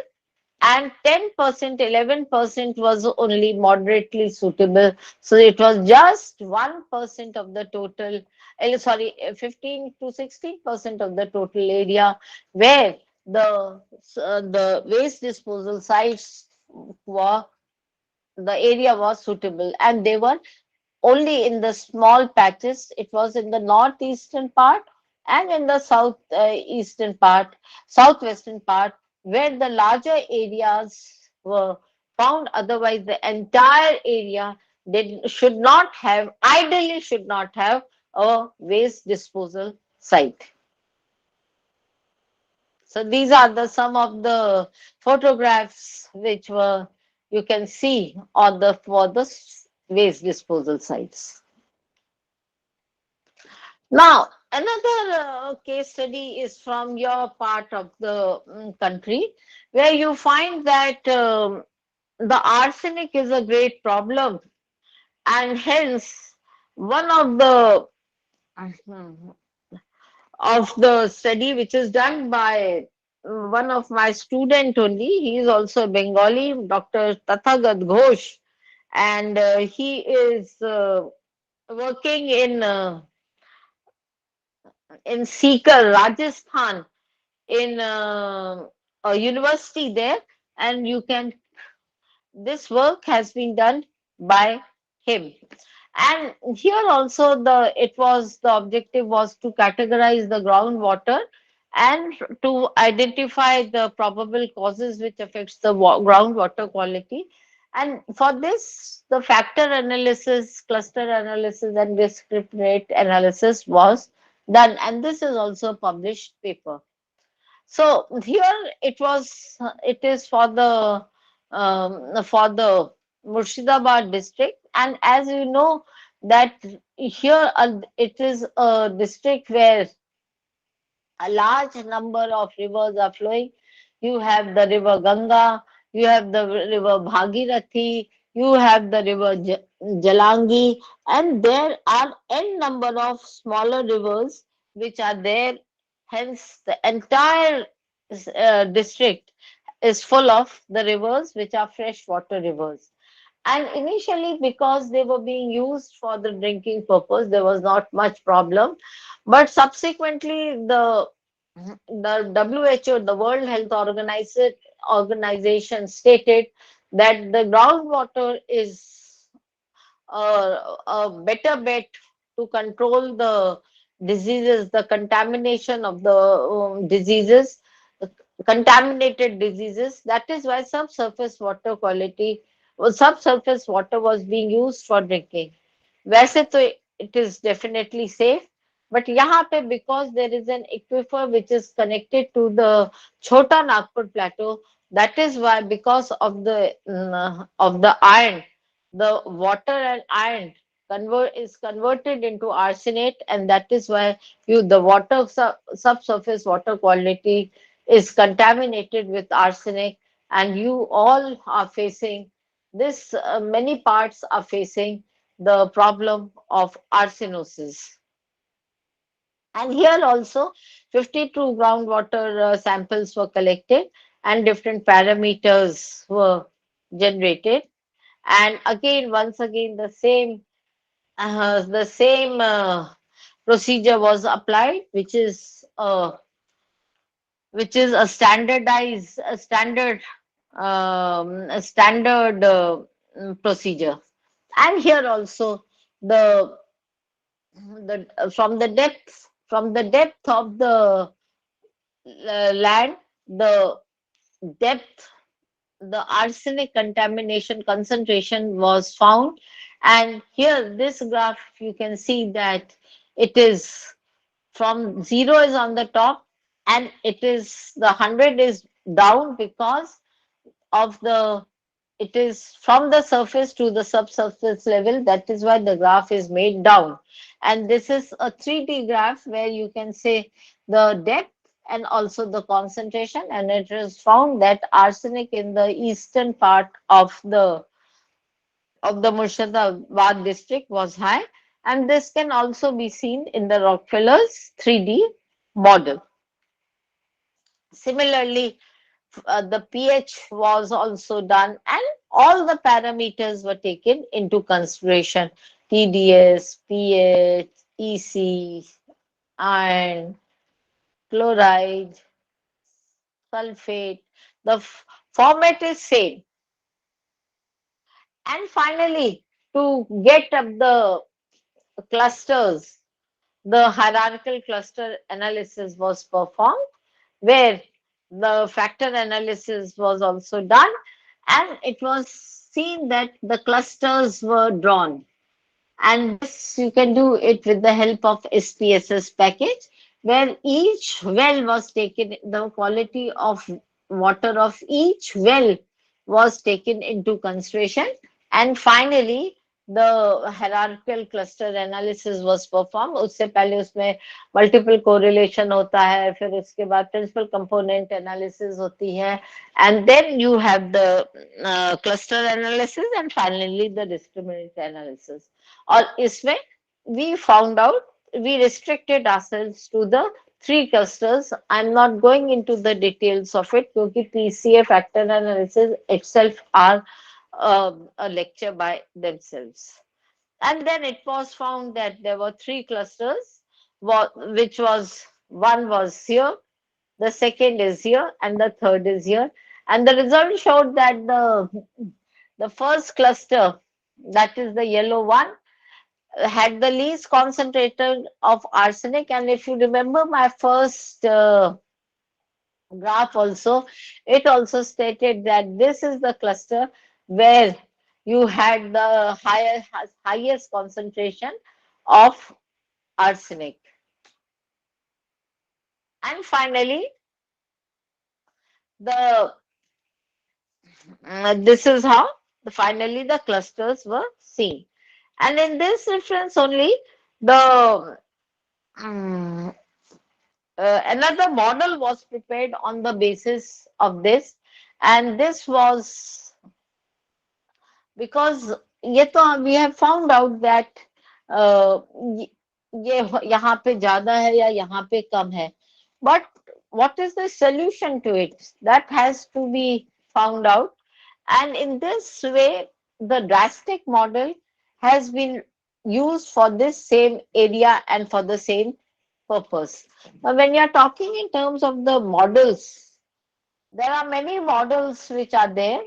and 10%, 11% was only moderately suitable. So it was just 1% of the total, 15 to 16% of the total area where the waste disposal sites were, the area was suitable, and they were only in the small patches. It was in the northeastern part and in the southeastern part, southwestern part, where the larger areas were found. Otherwise, the entire area should not have, ideally should not have a waste disposal site. So these are the some of the photographs which were, you can see on the for the waste disposal sites. Now, another case study is from your part of the country, where you find that the arsenic is a great problem, and hence one of the study which is done by one of my student only. He is also Bengali, Dr. Tathagat Ghosh, and he is working in Sikar, Rajasthan, in a university there, and you can, this work has been done by him. And here also the objective was to categorize the groundwater and to identify the probable causes which affects the groundwater quality. And for this, the factor analysis, cluster analysis, and discriminate analysis was done, and this is also a published paper. So here it is for the Murshidabad district, and as you know that here it is a district where a large number of rivers are flowing. You have the river Ganga, you have the river Bhagirathi, you have the river Jalangi, and there are n number of smaller rivers which are there. Hence, the entire district is full of the rivers which are freshwater rivers. And initially, because they were being used for the drinking purpose, there was not much problem. But subsequently, the WHO, the World Health Organization, stated that the groundwater is a better bet to control the diseases, the contamination of the diseases, contaminated diseases. That is why subsurface water was being used for drinking. वैसे तो it is definitely safe, but यहाँ पे because there is an aquifer which is connected to the Chota Nagpur plateau, that is why because of the iron, the water and iron is converted into arsenate, and that is why the water subsurface water quality is contaminated with arsenic, and you all are facing this. Many parts are facing the problem of arsenosis. And here also 52 groundwater samples were collected and different parameters were generated. And again, once again, the same procedure was applied, which is a standard procedure. And here also the from the depth of the land, the depth, the arsenic contamination concentration was found. And here this graph you can see that it is from 0 is on the top, and it is the 100 is down because of the it is from the surface to the subsurface level. That is why the graph is made down. And this is a 3D graph where you can say the depth and also the concentration. And it is found that arsenic in the eastern part of the Murshidabad district was high. And this can also be seen in the Rockefeller's 3D model. Similarly, the pH was also done, and all the parameters were taken into consideration: TDS, pH, EC, iron, chloride, sulfate. The format is same. And finally, to get up the clusters, the hierarchical cluster analysis was performed, where the factor analysis was also done, and it was seen that the clusters were drawn. And this you can do it with the help of SPSS package, where each well was taken, the quality of water of each well was taken into consideration. And finally the hierarchical cluster analysis was performed. उससे पहले उसमें multiple correlation होता है, फिर उसके बाद principal component analysis होती है, and then you have the cluster analysis, and finally the discriminant analysis. और इसमें we found out, we restricted ourselves to the 3 clusters. I'm not going into the details of it क्योंकि PCA factor analysis itself are a lecture by themselves. And then it was found that there were 3 clusters, which was, one was here, the second is here, and the third is here. And the result showed that the first cluster, that is the yellow one, had the least concentration of arsenic. And if you remember my first graph also, it also stated that this is the cluster where you had the highest concentration of arsenic. And finally, the this is how finally the clusters were seen. And in this reference only, the um, another model was prepared on the basis of this. And this was because ये तो we have found out that ये यहाँ पे ज्यादा है या यहाँ पे कम है, but what is the solution to it, that has to be found out. And in this way the drastic model has been used for this same area and for the same purpose. Now when you are talking in terms of the models, there are many models which are there: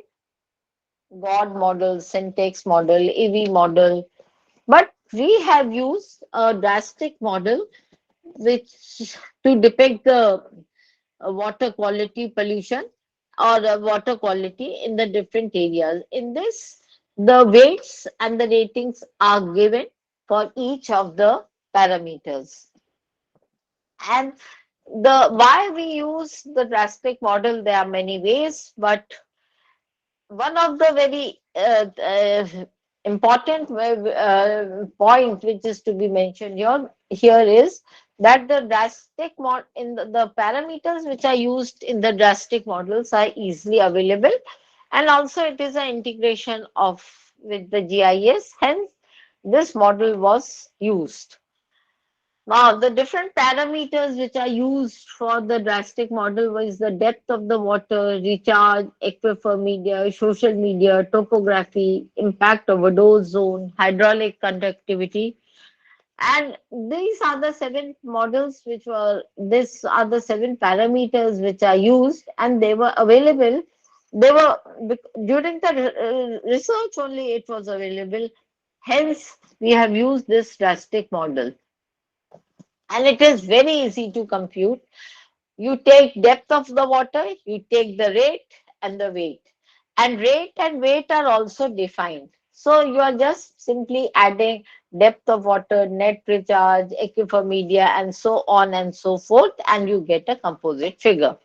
God model, syntax model, EV model. But we have used a drastic model which to depict the water quality pollution or water quality in the different areas. In this, the weights and the ratings are given for each of the parameters. And the why we use the drastic model, there are many ways, but one of the very important point which is to be mentioned here is that the drastic in the parameters which are used in the drastic models are easily available, and also it is an integration of with the GIS. Hence this model was used. Now, the different parameters which are used for the drastic model was the depth of the water, recharge, aquifer media, social media, topography, impact of overdose zone, hydraulic conductivity. And these are the seven models these are the seven parameters which are used, and they were available. They were during the research only it was available. Hence, we have used this drastic model. And it is very easy to compute. You take depth of the water, you take the rate and the weight. And rate and weight are also defined. So you are just simply adding depth of water, net recharge, aquifer media, and so on and so forth, and you get a composite figure.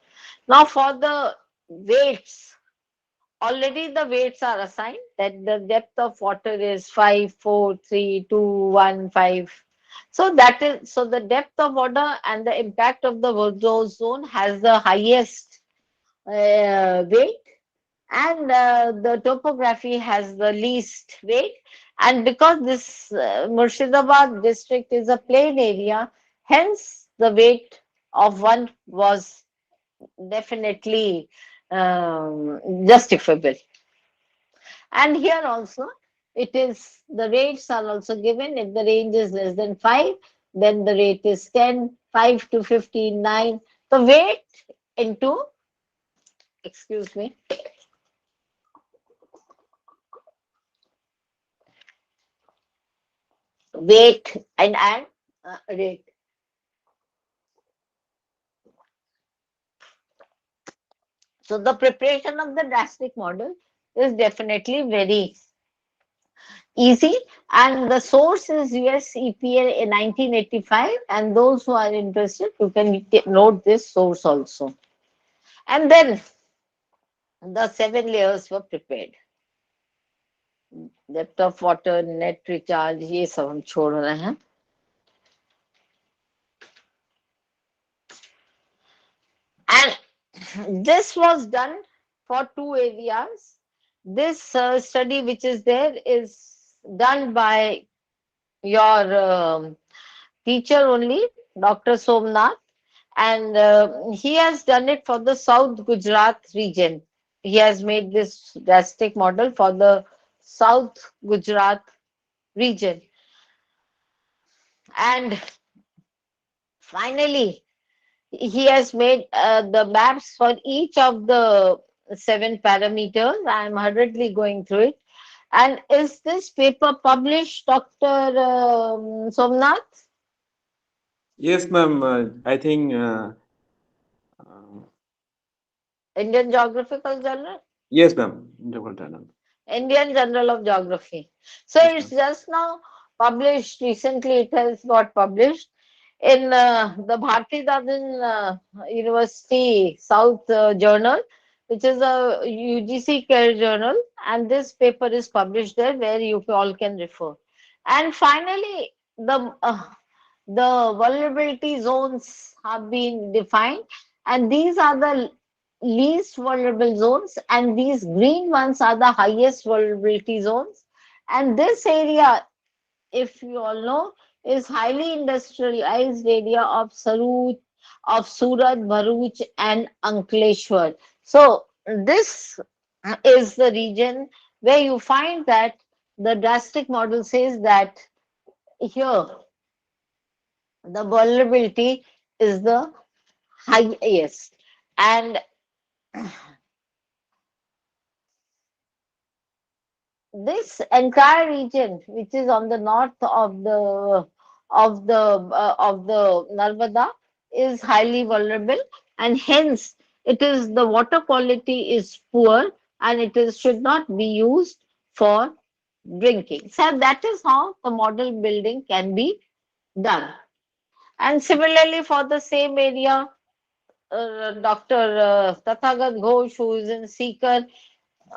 Now for the weights, already the weights are assigned that the depth of water is 5, 4, 3, 2, 1, 5. So that is, so the depth of water and the impact of the ozone zone has the highest weight, and the topography has the least weight. And because this Murshidabad district is a plain area, hence the weight of one was definitely justifiable. And here also, it is the rates are also given. If the range is less than 5, then the rate is 10, 5 to 15, 9. The weight into, excuse me, weight and rate. So the preparation of the drastic model is definitely very easy, and the source is US EPA in 1985, and those who are interested, you can note this source also. And then the 7 layers were prepared. Depth of water, net recharge, ये सब हम छोड़ रहे हैं. And this was done for 2 areas. This study which is there is done by your teacher only, Dr. Somnath, and he has done it for the South Gujarat region. He has made this drastic model for the South Gujarat region. And finally, he has made the maps for each of the 7 parameters. I am hurriedly going through it. And is this paper published, Dr. Somnath? Yes, ma'am. I think uh, Indian Geographical Journal? yes, ma'am. Double tunnel. Indian Journal of Geography. So Yes, it's ma'am. just now published, recently it has got published in the Bharati Dadan University South Journal, which is a UGC care journal, and this paper is published there where you all can refer. And finally, the vulnerability zones have been defined, and these are the least vulnerable zones, and these green ones are the highest vulnerability zones. And this area, if you all know, is highly industrialized area of Surat, Bharuch, and Ankleshwar. So this is the region where you find that the drastic model says that here the vulnerability is the highest. And this entire region, which is on the north of the Narmada, is highly vulnerable, and hence it is the water quality is poor, and it is should not be used for drinking. So that is how the model building can be done. And similarly, for the same area, Dr. Tathagat Ghosh, who is in Seeker,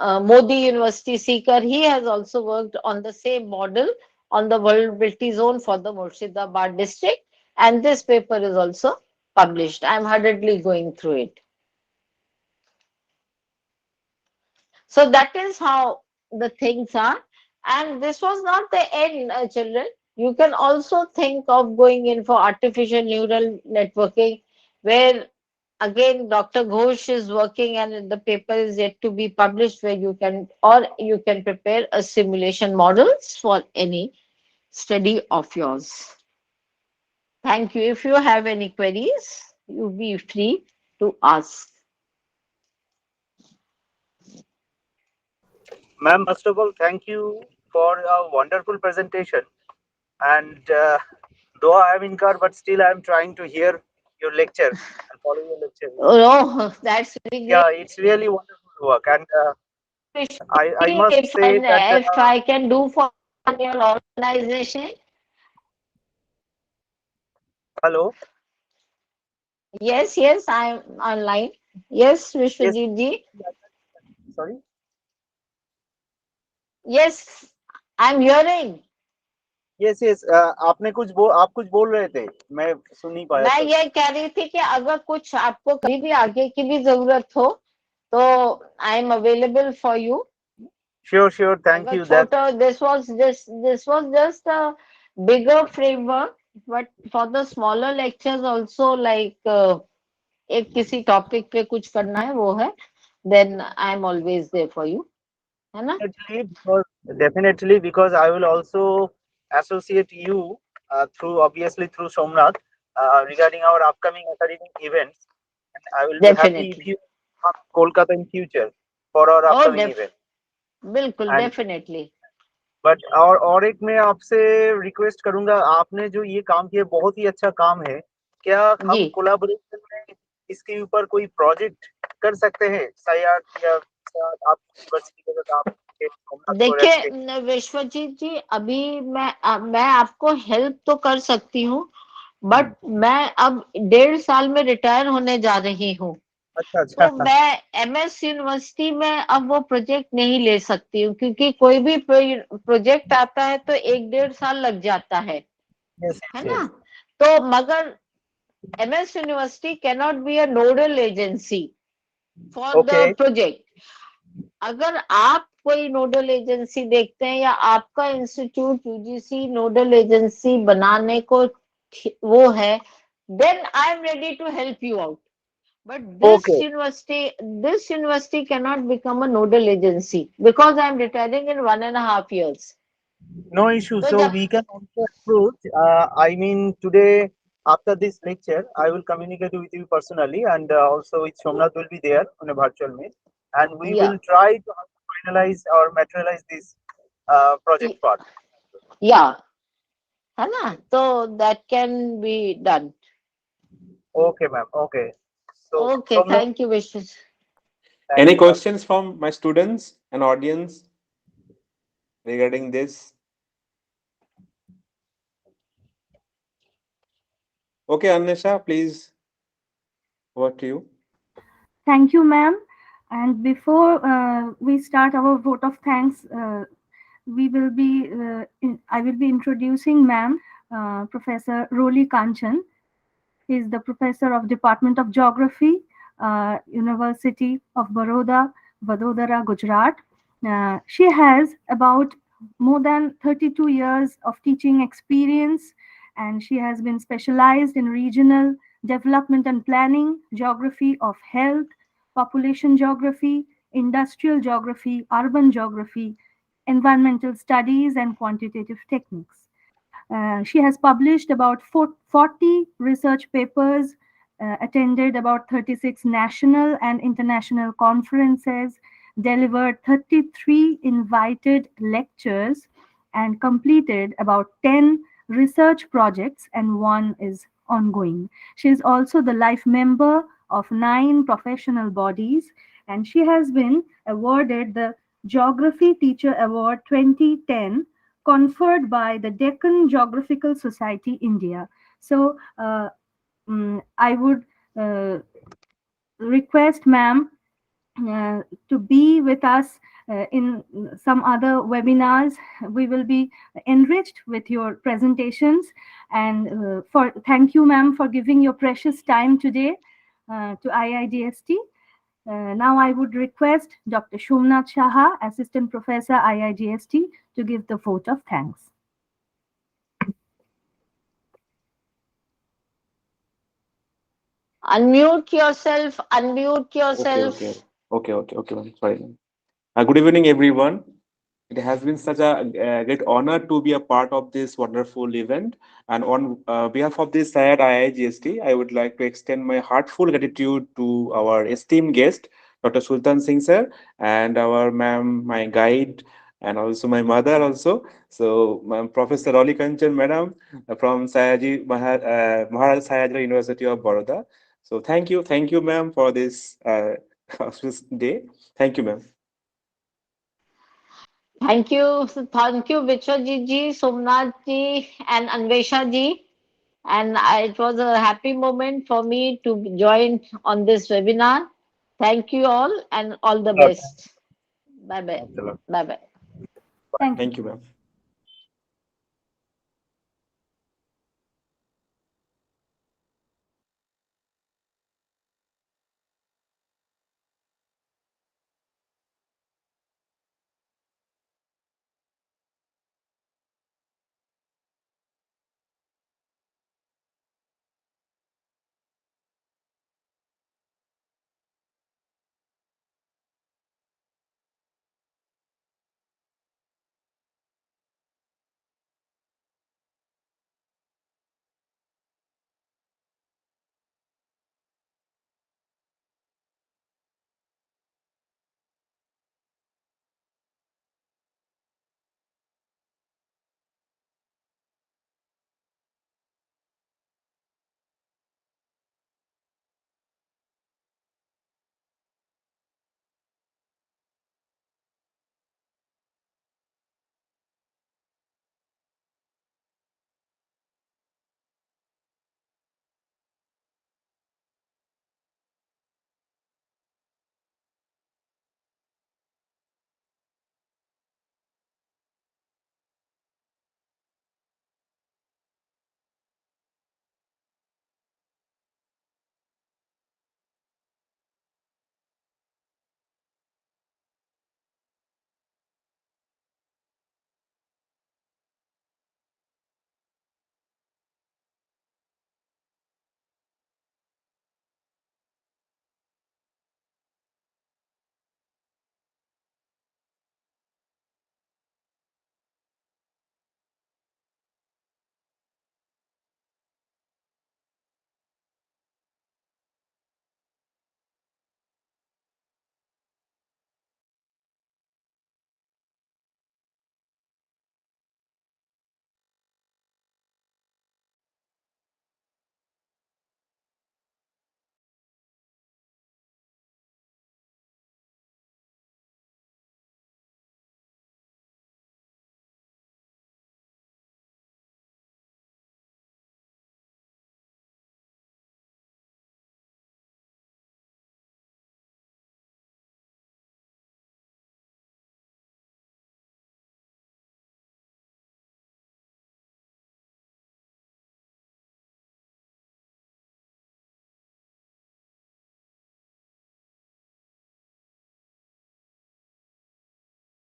Modi University Seeker, he has also worked on the same model on the vulnerability zone for the Murshidabad district, and this paper is also published. I am hurriedly going through it. So that is how the things are. And this was not the end, children. You can also think of going in for artificial neural networking, where again Dr. Ghosh is working and the paper is yet to be published, where you can, or you can prepare a simulation models for any study of yours. Thank you. If you have any queries, you be free to ask. Ma'am, first of all, thank you for a wonderful presentation. And though I am in car, but still I am trying to hear your lecture and follow your lecture. Oh, that's really Yeah, great. it's really wonderful work. And I must If say that if I can do for your organization. hello. Yes, yes, I'm online. Yes, Yes, Vishwajit ji. sorry. Yes, I'm hearing. Yes yes आप कुछ बोल रहे थे मैं सुन नहीं पाया मैं sir ये कह रही थी कि अगर कुछ आपको कभी भी आगे की भी जरूरत हो तो I am available for you. Sure thank अगर यू दैट छोटा this was just a bigger framework, but for the smaller lectures also, like एक किसी टॉपिक पे कुछ करना है वो है, then I am always there for you, है ना? definitely because I will also associate you through obviously through Somnath regarding our upcoming academic events and I will be happy if Definitely. you come to Kolkata in future for our Oh, upcoming event बिल्कुल, and definitely. But और एक मैं आपसे request करूंगा आपने जो ये काम किया बहुत ही अच्छा काम है क्या हम जी. कोलैबोरेशन में इसके ऊपर कोई प्रोजेक्ट कर सकते हैं सायार्ड या आप यूनिवर्सिटी के साथ आप सोमनाथ को रख के देखिए विश्वजीत जी, अभी मैं आपको हेल्प तो कर सकती हूँ, बट मैं अब 1.5 साल में रिटायर होने जा रही हूँ. अच्छा तो अच्छा मैं एमएस यूनिवर्सिटी में अब वो प्रोजेक्ट नहीं ले सकती हूँ, क्योंकि कोई भी प्रोजेक्ट आता है तो 1-1.5 साल लग जाता है यस ना? यस तो मगर MS university cannot be a nodal agency for the okay project. अगर आप कोई नोडल एजेंसी देखते हैं या आपका इंस्टीट्यूट यूजीसी नोडल एजेंसी बनाने को वो है, then I am ready to help you out. But okay this university cannot become a nodal agency because I am retiring in 1.5 years. no issue तो so जब we can also approach I mean today after this lecture I will communicate with you personally and also with Somnath will be there on a virtual meet and we yeah will try to finalize or materialize this project part yeah है ना? तो that can be done. okay ma'am okay so Okay, Somnath thank you, Vishwas. thank Any you ma'am questions from my students and audience regarding this? Okay, Annesha, please, over to you. Thank you, ma'am. And before we start our vote of thanks, I will be introducing ma'am, Professor Roli Kanchan. He is the professor of Department of Geography, University of Baroda, Vadodara, Gujarat. She has about more than 32 years of teaching experience, and she has been specialized in regional development and planning, geography of health, population geography, industrial geography, urban geography, environmental studies, and quantitative techniques. She has published about 40 research papers, attended about 36 national and international conferences, delivered 33 invited lectures, and completed about 10 research projects, and one is ongoing. She is also the life member of 9 professional bodies, and she has been awarded the Geography Teacher Award 2010 conferred by the Deccan Geographical Society, India. So I would request ma'am to be with us in some other webinars. We will be enriched with your presentations. And thank you, ma'am, for giving your precious time today to IIDST. Now I would request Dr. Shumnath Shaha, Assistant Professor IIGST, to give the vote of thanks. Unmute yourself, unmute Okay, yourself. okay, ma'am. Sorry, ma'am. Good evening, everyone. It has been such a great honor to be a part of this wonderful event. And on behalf of the SAIARD IIGST, I would like to extend my heartful gratitude to our esteemed guest, Dr. Sultan Singh sir, and our ma'am, my guide, and also my mother also. So, ma'am, Professor Roli Kanchan, madam, from Maharaj Sayajira University of Baroda. So, thank you, ma'am, for this auspicious day. Thank you, ma'am. Thank you, Vichwajit ji, Somnath ji, and Anvesha ji. And it was a happy moment for me to join on this webinar. Thank you all and all the best. Bye bye. Thanks a lot. Bye bye. Thank you. Thank you, ma'am.